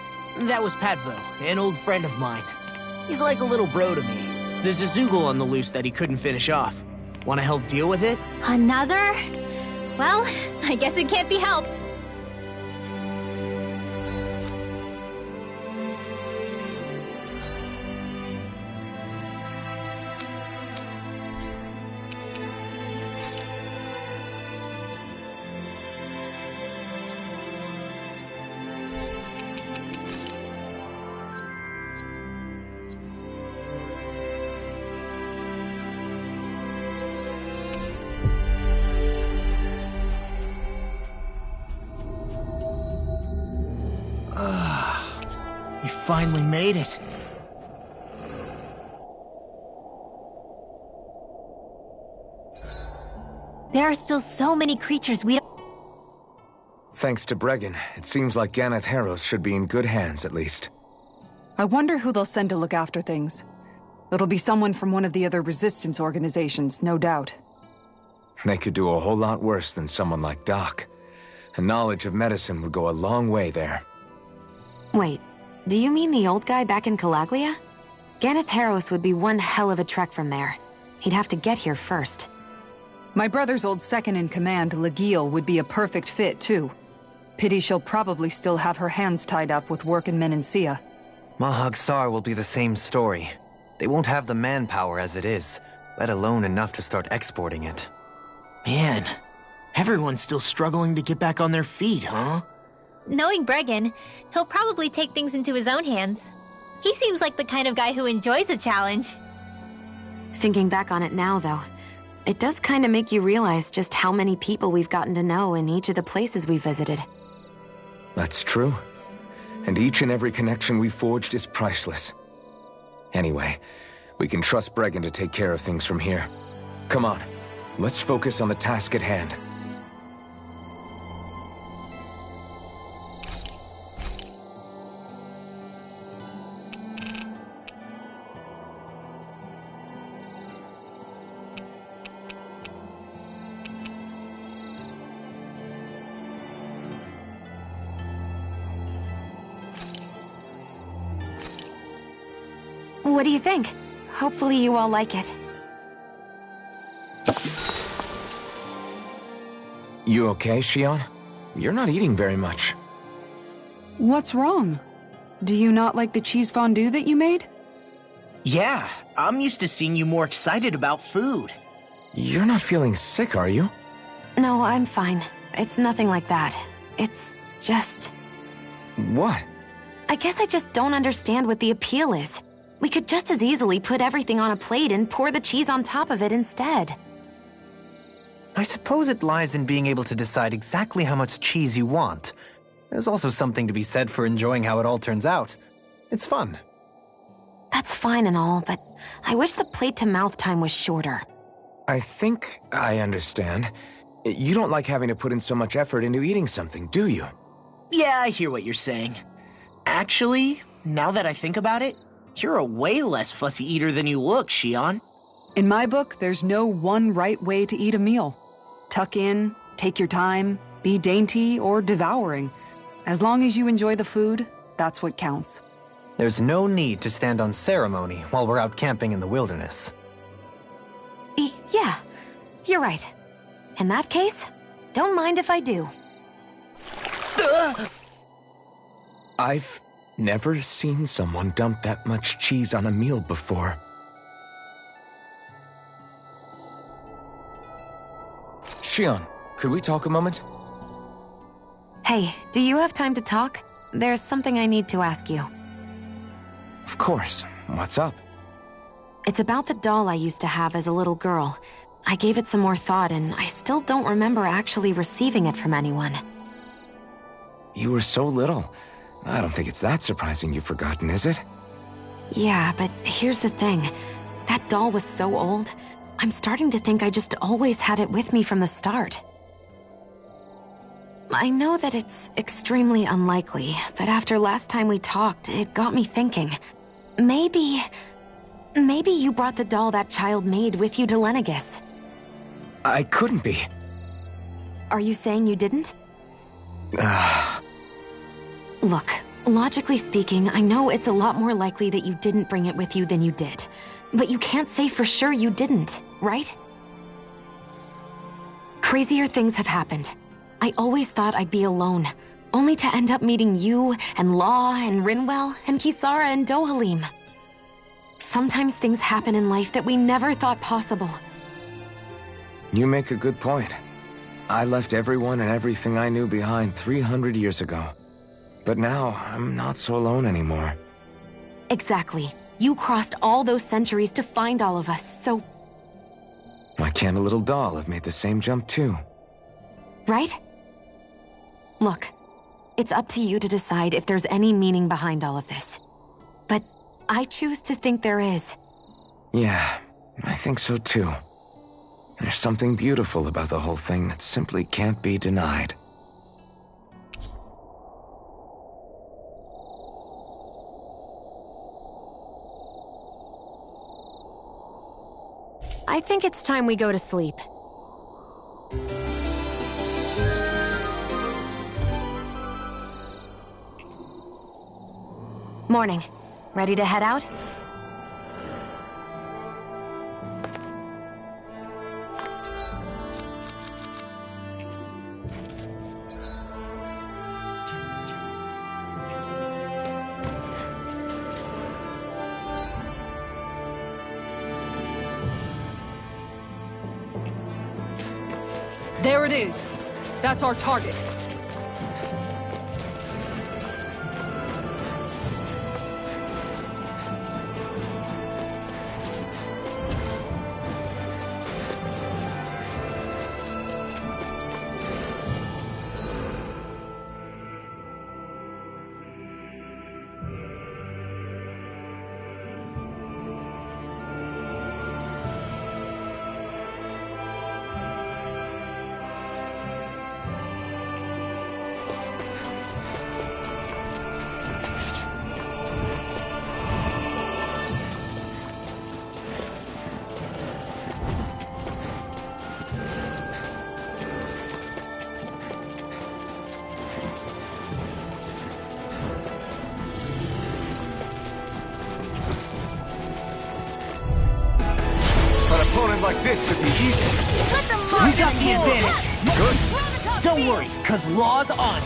That was Patvo, an old friend of mine. He's like a little bro to me. There's a Zoogle on the loose that he couldn't finish off. Want to help deal with it? Another? Well, I guess it can't be helped. We finally made it. There are still so many creatures we don't... Thanks to Bregan, it seems like Ganeth Harrows should be in good hands, at least. I wonder who they'll send to look after things. It'll be someone from one of the other resistance organizations, no doubt. They could do a whole lot worse than someone like Doc. A knowledge of medicine would go a long way there. Wait, do you mean the old guy back in Calaglia? Ganeth Harros would be one hell of a trek from there. He'd have to get here first. My brother's old second-in-command, Legil, would be a perfect fit, too. Pity she'll probably still have her hands tied up with work in Menancia. Mahag Sar will be the same story. They won't have the manpower as it is, let alone enough to start exporting it. Man, everyone's still struggling to get back on their feet, huh? Knowing Bregan, he'll probably take things into his own hands. He seems like the kind of guy who enjoys a challenge. Thinking back on it now, though, it does kind of make you realize just how many people we've gotten to know in each of the places we visited. That's true. And each and every connection we forged is priceless. Anyway, we can trust Bregan to take care of things from here. Come on, let's focus on the task at hand. What do you think? Hopefully you all like it. You okay, Shion? You're not eating very much. What's wrong? Do you not like the cheese fondue that you made? Yeah, I'm used to seeing you more excited about food. You're not feeling sick, are you? No, I'm fine. It's nothing like that. It's just... What? I guess I just don't understand what the appeal is. We could just as easily put everything on a plate and pour the cheese on top of it instead. I suppose it lies in being able to decide exactly how much cheese you want. There's also something to be said for enjoying how it all turns out. It's fun. That's fine and all, but I wish the plate-to-mouth time was shorter. I think I understand. You don't like having to put in so much effort into eating something, do you? Yeah, I hear what you're saying. Actually, now that I think about it, you're a way less fussy eater than you look, Shion. In my book, there's no one right way to eat a meal. Tuck in, take your time, be dainty or devouring. As long as you enjoy the food, that's what counts. There's no need to stand on ceremony while we're out camping in the wilderness. Yeah, you're right. In that case, don't mind if I do. I've never seen someone dump that much cheese on a meal before. Shion, could we talk a moment? Hey, do you have time to talk? There's something I need to ask you. Of course. What's up? It's about the doll I used to have as a little girl. I gave it some more thought, and I still don't remember actually receiving it from anyone. You were so little. I don't think it's that surprising you've forgotten, is it? Yeah, but here's the thing. That doll was so old, I'm starting to think I just always had it with me from the start. I know that it's extremely unlikely, but after last time we talked, it got me thinking. Maybe you brought the doll that child made with you to Lenegis. I couldn't be. Are you saying you didn't? Look, logically speaking, I know it's a lot more likely that you didn't bring it with you than you did. But you can't say for sure you didn't, right? Crazier things have happened. I always thought I'd be alone, only to end up meeting you, and Law, and Rinwell, and Kisara, and Dohalim. Sometimes things happen in life that we never thought possible. You make a good point. I left everyone and everything I knew behind 300 years ago. But now, I'm not so alone anymore. Exactly. You crossed all those centuries to find all of us, so... Why can't a little doll have made the same jump too? Right? Look, it's up to you to decide if there's any meaning behind all of this. But I choose to think there is. Yeah, I think so too. There's something beautiful about the whole thing that simply can't be denied. I think it's time we go to sleep. Morning. Ready to head out? There it is. That's our target. Like this should be easy. We got the advantage. Good. Don't worry, cause Law's on it.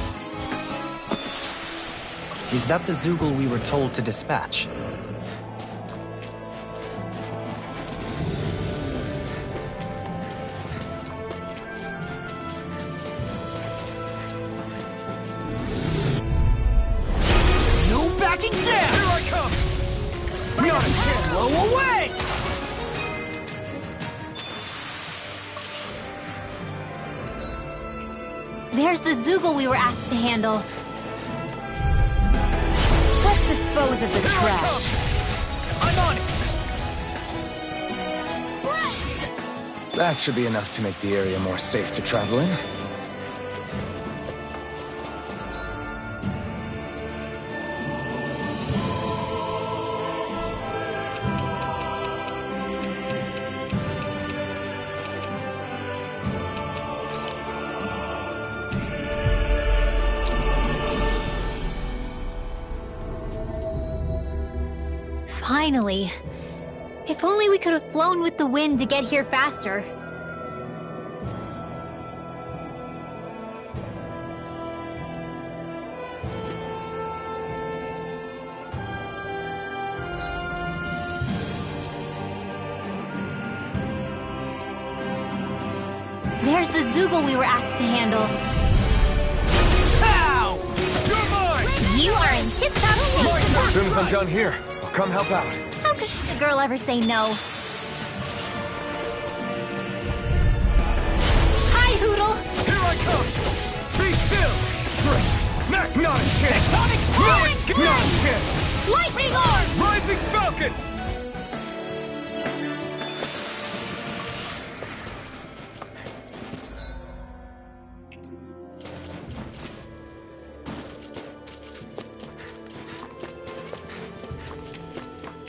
Is that the Zoogle we were told to dispatch? No backing down! Here I come! Not a chance! Blow away! There's the Zoogle we were asked to handle. Let's dispose of the trash. I'm on it! That should be enough to make the area more safe to travel in. Finally. If only we could have flown with the wind to get here faster. There's the Zoogle we were asked to handle. Ow! You're mine! You are in tip-top shape. As soon as I'm done here, I'll come help out. How could a girl ever say no? Hi, Hoodle! Here I come! Be still! Great! Not a chance! Tectonic Not a chance! Lightning arm! Rising Falcon!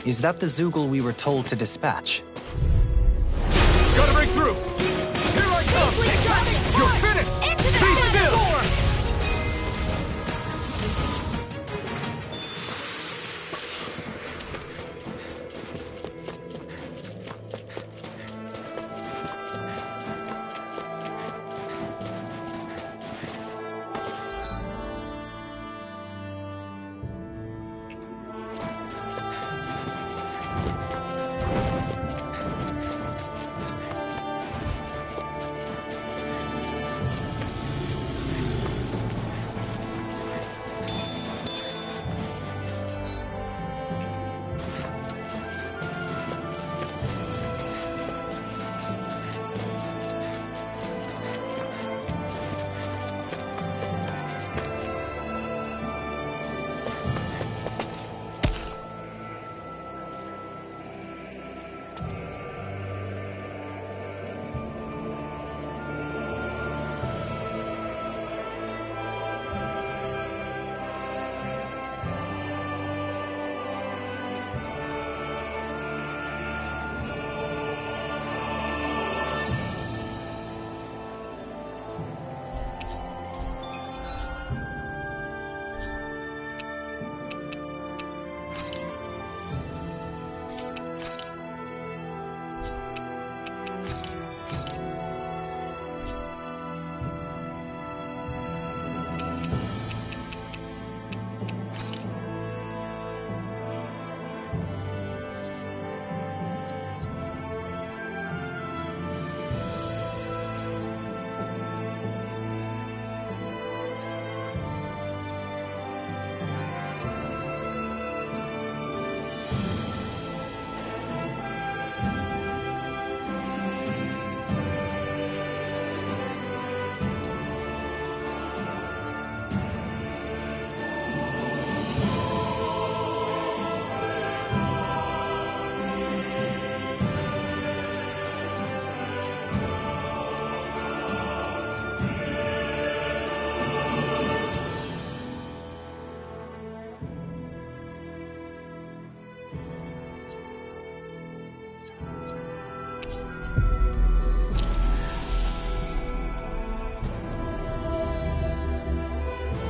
Is that the Zoogle we were told to dispatch? Gotta break through! Here I come! You're finished! Into the Be still!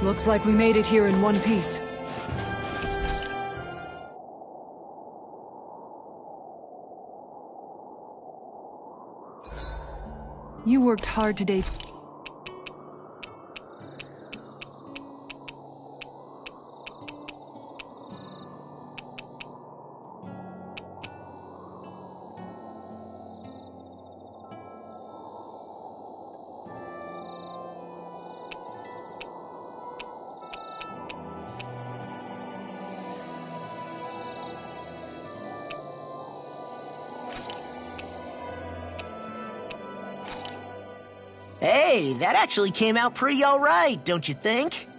Looks like we made it here in one piece. You worked hard today. Hey, that actually came out pretty alright, don't you think?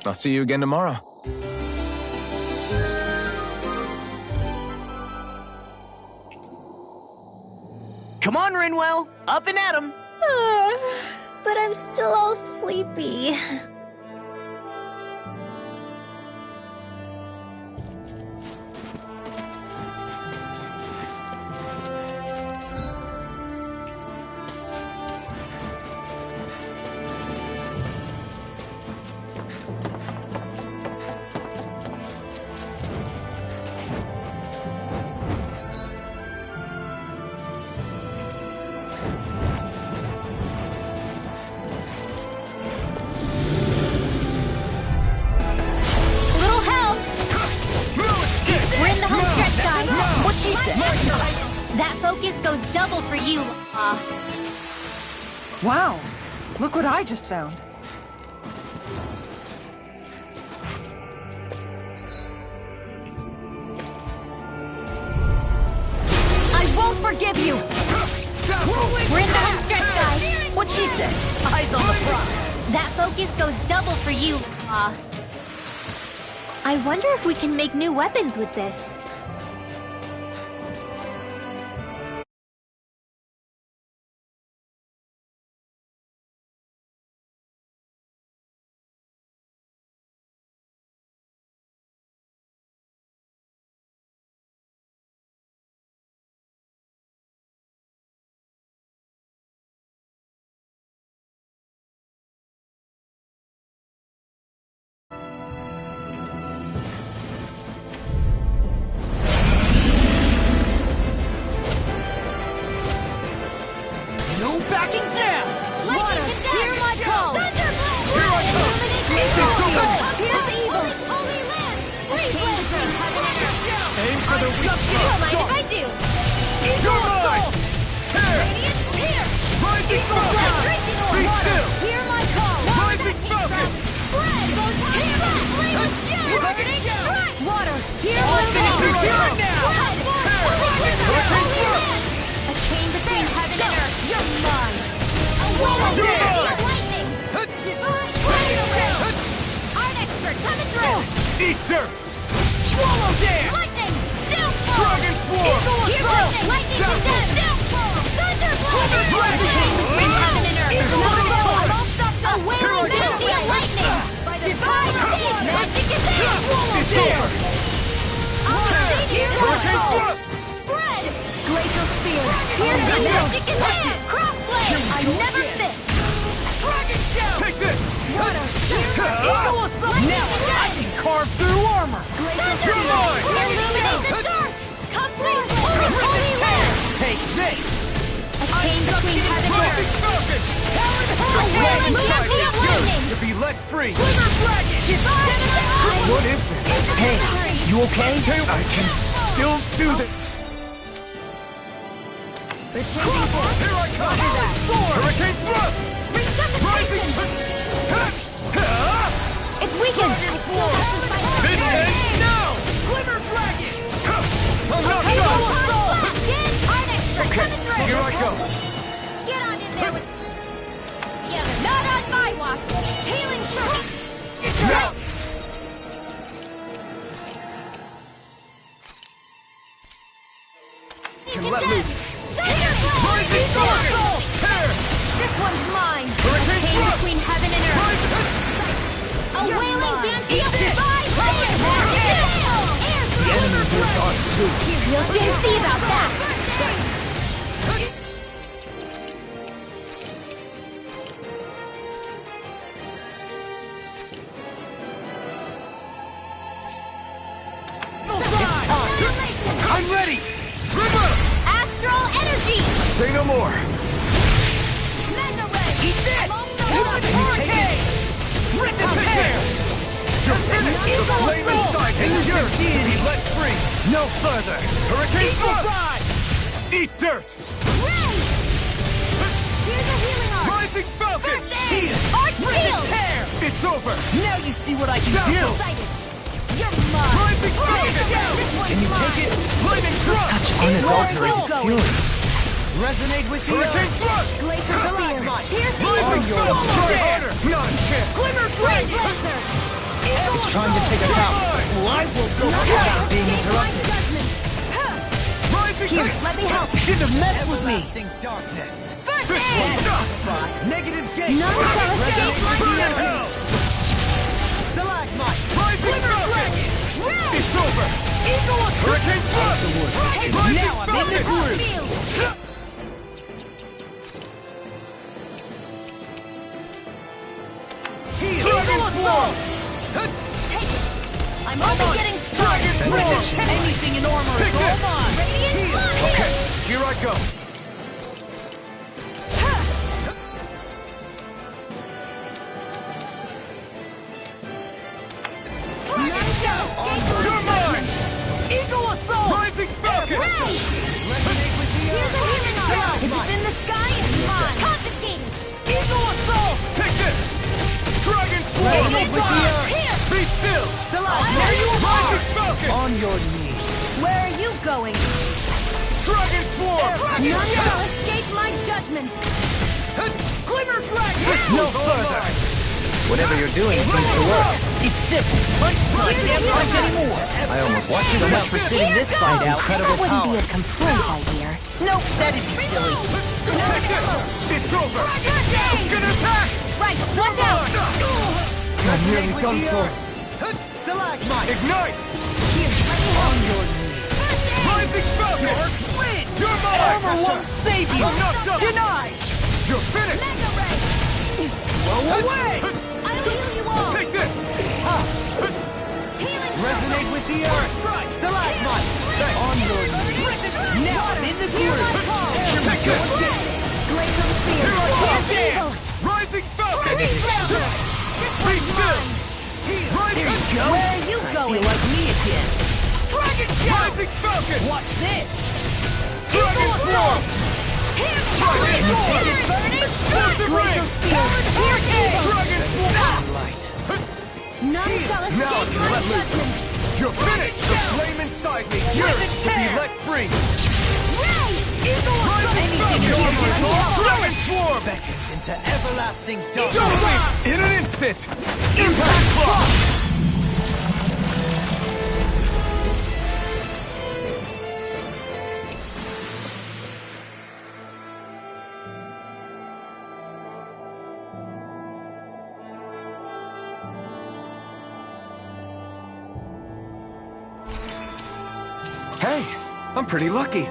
I'll see you again tomorrow. Come on, Rinwell! Up and at 'em! But I'm still all sleepy. That focus goes double for you. Wow, look what I just found. I won't forgive you! We're in the home stretch, guys. What she said? Eyes on the prize. That focus goes double for you. I wonder if we can make new weapons with this. No backing down! Water, hear my call! Here's evil! Holy land! Aim for the weak Don't mind if I do! You're mine! Tear! Rising Falcon! Be still! Hear my call! Rising Falcon! Spread! Water, hear All my finishers call! here and now! Hurricane Thrust! A chain between heaven and earth! You're mine! You're mine! Lightning! Divine flame! Art expert coming through! Eat dirt! Swallow dance! Lightning! Downfall! Dragon Swarm! Lightning! Lightning condemned! Downfall! Thunderblast! Lightning! Between heaven and earth! Divine! A wailing Vestian lightning! Divine seed! Magic is there! Disorder! Hear my Hurricane soul! Thrust! Spread! Glacial spear! Here's the magic in hand! Crossblade! I never fit! Dragon Shout! Take this! Water! Eagle Assault! Now I can carve through armor! Thunder! Illuminate the dark! Complete! Holy rare! Take this! A chain between heaven and earth! Falcon! A wailing champion of lightning! To be let free! Glimmer Dragon! What is this? Hey, you okay? I can still do this! Here I come! Hurricane Thrust! Rising! It's weakened! This ends now! Glimmer Dragon! I'm not done! Okay, here I go! Get on in there with... Yeah, not on my watch! Healing Circle! Now! Can let loose! Rising Sword! Tear! This one's mine! Hurricane Chain Thrust! between heaven and earth! A wailing banshee of five layers! The enemies here are too! We'll soon see about that! I'm ready! River! Astral energy! Say no more! Mega Ray! Eat this! Hurricane! Rip the hair! You're finished! The flame inside and yours to be let free! No further! Hurricane Thrust! Eat dirt! Here's a healing arm! Rising Falcon! Here! Arch shield! It's over! Now you see what I can Down. do! You're mine! Rising Falcon! Can you take it? Flaming Thrust! Such unadulterated fury! Resonate with the Hurricane earth! Thrust! Glacier Delirium! Here's the Rising Eagle! Falcon! Try harder! Not a chance! Glimmer Dragon! Blazer! It's trying to take us out! Well, I will go without being interrupted! Rising Here, let me help! You shouldn't have messed with me! darkness! First This aid! one's not! Negative gate! None shall escape my Burn in fury! hell! Stalagmite! Rising Falcon! It's over! Eagle of Hurricane Thrust! Rising Now I'm in the Falcon! Field! Dragon Swarm! Take it! I'm only getting started! Anything in armor Take is all this. mine! Radiant Body! Okay, here I go! Dragon Shout! You're mine! Eagle Assault! Rising Falcon! Here's a healing arm! If it's in the sky, it's mine! Confiscating! Eagle Assault! Take this! Dragon Swarm! Resonate with the earth! Here! Be still! Stalagmite! Rising Falcon! On your knees! Where are you going? Dragon Swarm! None shall escape my judgment! Glimmer Dragon! No further! Whatever you're doing seems to work. It's simple. Punch, I can't punch anymore. I almost watched So you much for sitting this fight out. That wouldn't be a complaint, I hear. Nope, that'd be silly. Take this! It's over! It's gonna attack! Right, watch out! I'm nearly done for. Stalagmite! Ignite! On your knees. Rising Falcon! Win! You're mine! Armor won't save you! I'm not done! Denied! You're finished! Mega Ray! Blow away! I'll heal you all! Take this! Healing Resonate with the earth! Stalagmite! On your knees. Now I'm in the groove. Take this! Glacial Spear! Here I come! Eagle! Rising Falcon! Blazer! Be still! Rising Where are you Feel going? like me again. Dragon Shout! Rising Falcon! Watch this! Dragon Swarm! Try this! Explosive Ring! Here, Eagle! Dragon Swarm! None shall Now I escape can my let loose. judgment! You're finished! The flame inside me! Yours to be let free! Ray! Eagle of Rising Falcon! Dragon Swarm! Beckons into everlasting Don't leave! In an instant! Impact Clock! Hey, I'm pretty lucky.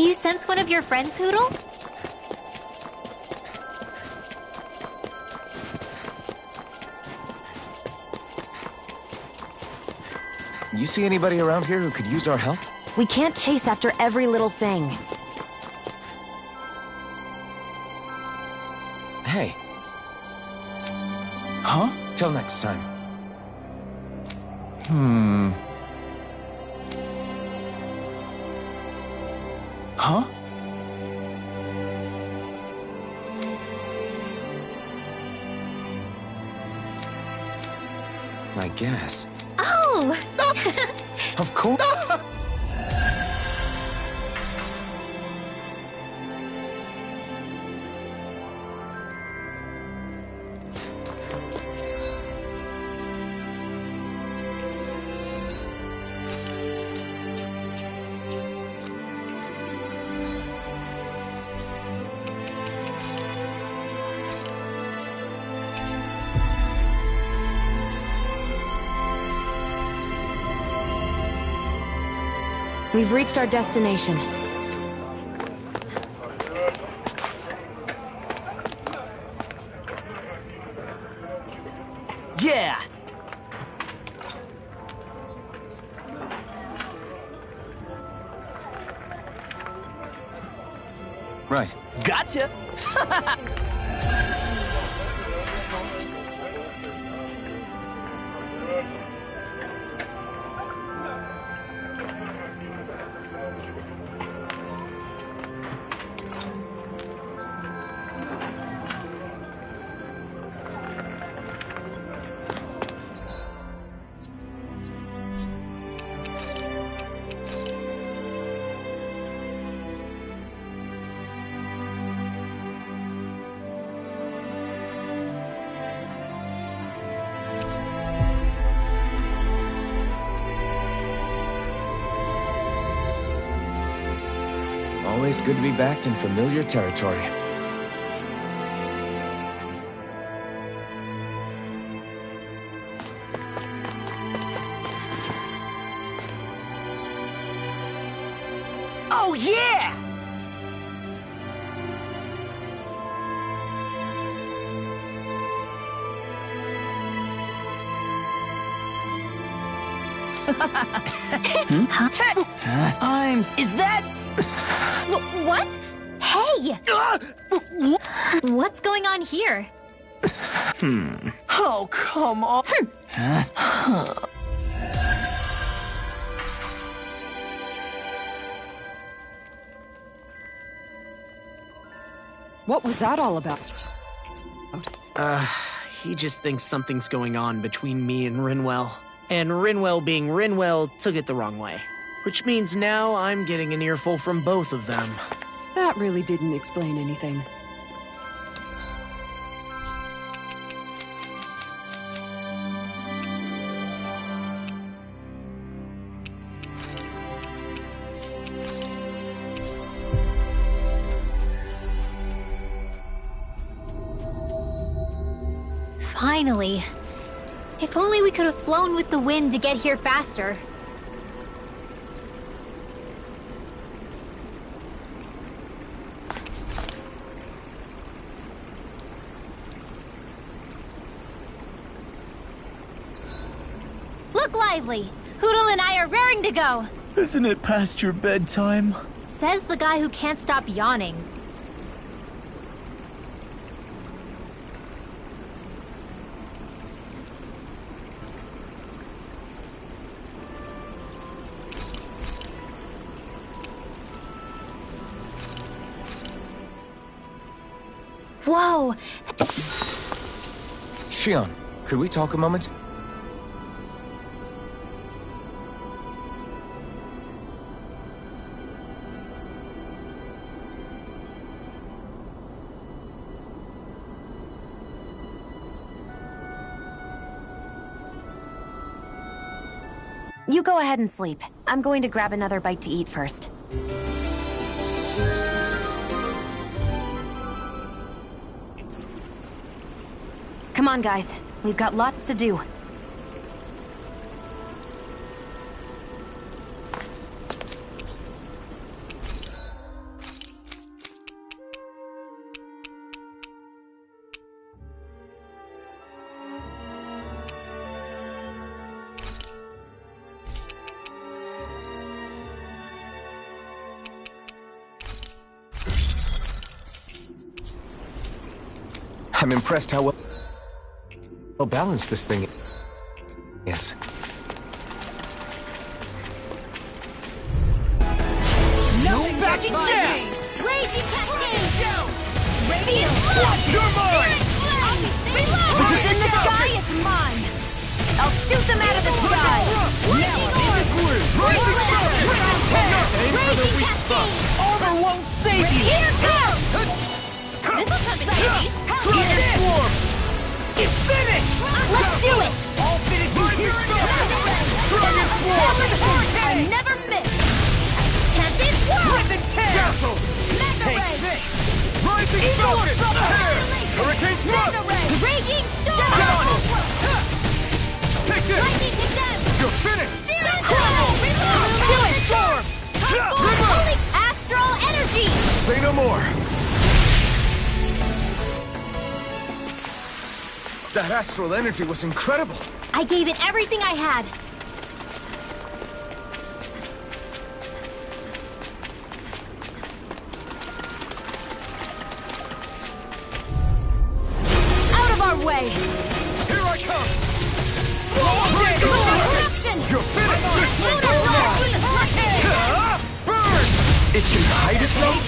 you sense one of your friends, Hootle? You see anybody around here who could use our help? We can't chase after every little thing. Hey. Huh? Till next time. Huh? I guess. Oh! Of course. We've reached our destination. Yeah! Right. Gotcha! Always good to be back in familiar territory. Oh, yeah! Is that... What? Hey! What's going on here? Oh, come on. What was that all about? He just thinks something's going on between me and Rinwell. And Rinwell being Rinwell took it the wrong way. Which means now I'm getting an earful from both of them. That really didn't explain anything. Finally. If only we could have flown with the wind to get here faster. Look lively! Hootle and I are raring to go! Isn't it past your bedtime? Says the guy who can't stop yawning. Whoa! Shion, could we talk a moment? You go ahead and sleep. I'm going to grab another bite to eat first. Come on, guys. We've got lots to do. I'm impressed how well balanced this thing is. No backing down! Raging cascade! Radiant flood! You're mine! What's in the sky is mine! I'll shoot them out of the sky! Now I'm in the groove! Raging cascade! Armor won't save you! Here goes! This'll come in handy! Dragon Swarm! It's finished! Let's do it! I'll finish you here and now! Dragon Swarm! I never miss! Tempted Swirl! Rhythm Tear! Castle! Take this! Rising Falcon! Tear! Hurricane Thrust! Raging Get Storm! on it! Take this! Lightning Condemned! You're finished! Searing Crumble! Do it, Storm! Holy Astral Energy! Say no more. That astral energy was incredible. I gave it everything I had. Out of our way! Here I come! Corruption! You're finished! Burn! It can hide itself?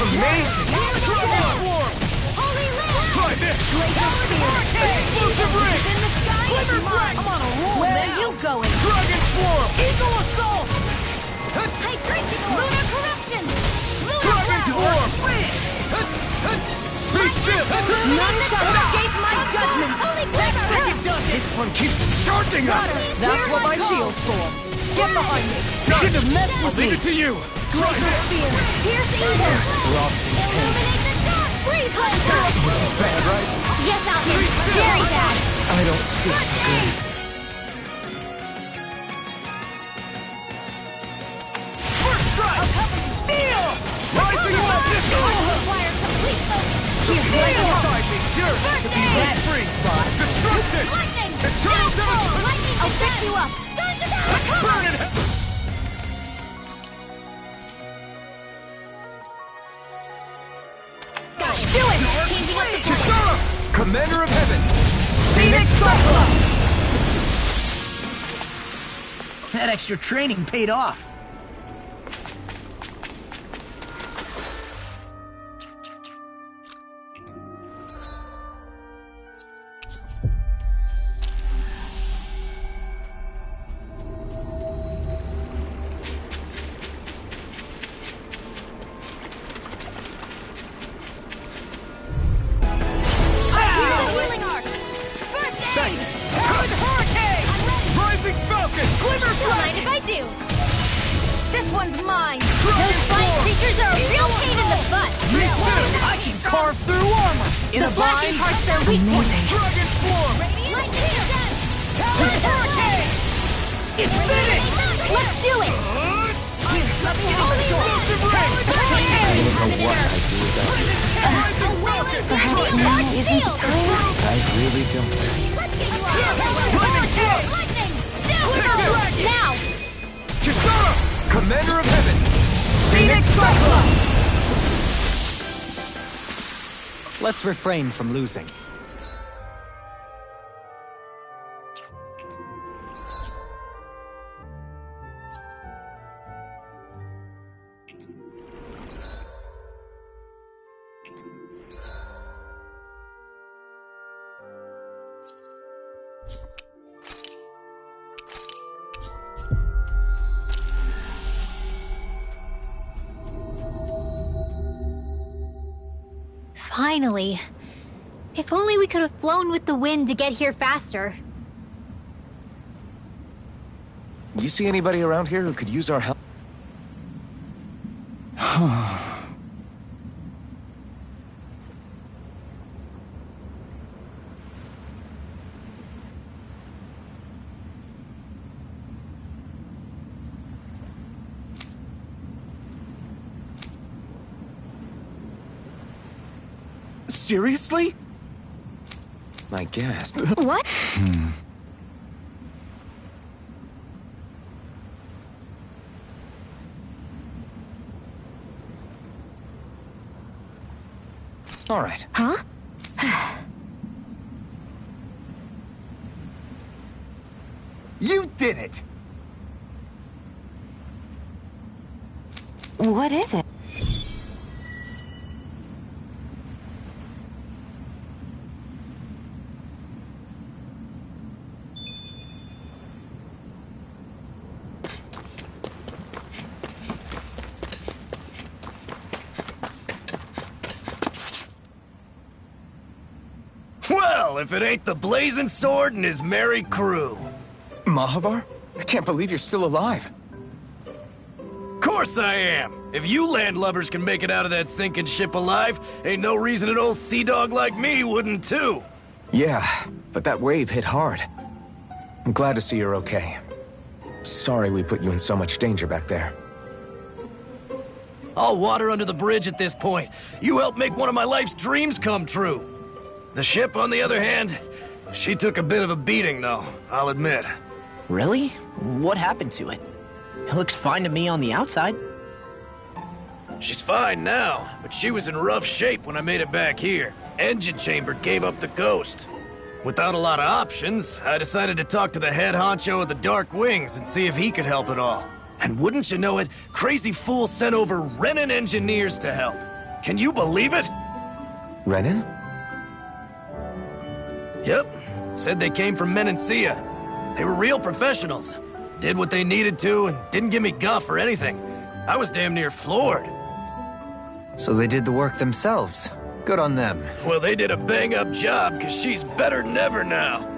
Amazing! Holy Land! Try this! Explosive ring! I'm on a roll Where now! are you going? Dragon Swarm! Eagle Assault! Lunar Corruption! Dragon Swarm! Be still! None shall escape my judgment! Holy Quiver! This one keeps charging us! That's what my shield's for. Get behind me. You shouldn't have messed I'll with leave me! it to you! Try this! Pierce Evil! Illuminate the dark! Freeze Laser! This is bad, right? Yes, Alvin! Very bad! I don't feel so good. First strike! Steel! Rising up! Require complete focus! Inside me! Yours to be rat-free! Destruction! Lightning! Eternal Dimension! Lightning! I'll fix you up! Burn it! Do it! Changing up the plan! Kisara! Commander of Heaven! Phoenix Cyclone! That extra training paid off. Healing Arc! First aid! Powered Hurricane! Rising Falcon! Glimmer Don't mind Strike! if I do! This one's mine! Those flying creatures are a real pain in the butt! I can carve through armor! In The a flashing bind, parts are weak points! Dragon Swarm! Lightning Condemned! Powered Hurricane! It's finished! Let's do it! Perhaps now isn't the time? I really don't. Lightning! Now! Kisara! Commander of Heaven! Phoenix Cyclone! Let's refrain from losing. Finally. If only we could have flown with the wind to get here faster. You see anybody around here who could use our help? Seriously? I guess. What? All right. Huh? You did it! What is it? Well, if it ain't the Blazing Sword and his merry crew. Mahavar? I can't believe you're still alive. Course I am. If you landlubbers can make it out of that sinking ship alive, ain't no reason an old sea dog like me wouldn't too. Yeah, but that wave hit hard. I'm glad to see you're okay. Sorry we put you in so much danger back there. All water under the bridge at this point. You helped make one of my life's dreams come true. The ship, on the other hand, she took a bit of a beating, though, I'll admit. Really? What happened to it? It looks fine to me on the outside. She's fine now, but she was in rough shape when I made it back here. Engine chamber gave up the ghost. Without a lot of options, I decided to talk to the head honcho of the Dark Wings and see if he could help at all. And wouldn't you know it, Crazy Fool sent over Renin engineers to help. Can you believe it? Renin? Yep. Said they came from Menancia. They were real professionals. Did what they needed to and didn't give me guff or anything. I was damn near floored. So they did the work themselves. Good on them. Well, they did a bang-up job, because she's better than ever now.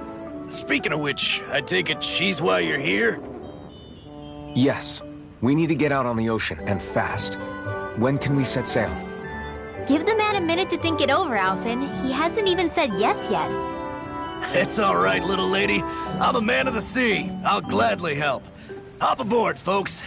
Speaking of which, I take it she's why you're here? Yes. We need to get out on the ocean, and fast. When can we set sail? Give the man a minute to think it over, Alphen. He hasn't even said yes yet. It's all right, little lady. I'm a man of the sea. I'll gladly help. Hop aboard, folks.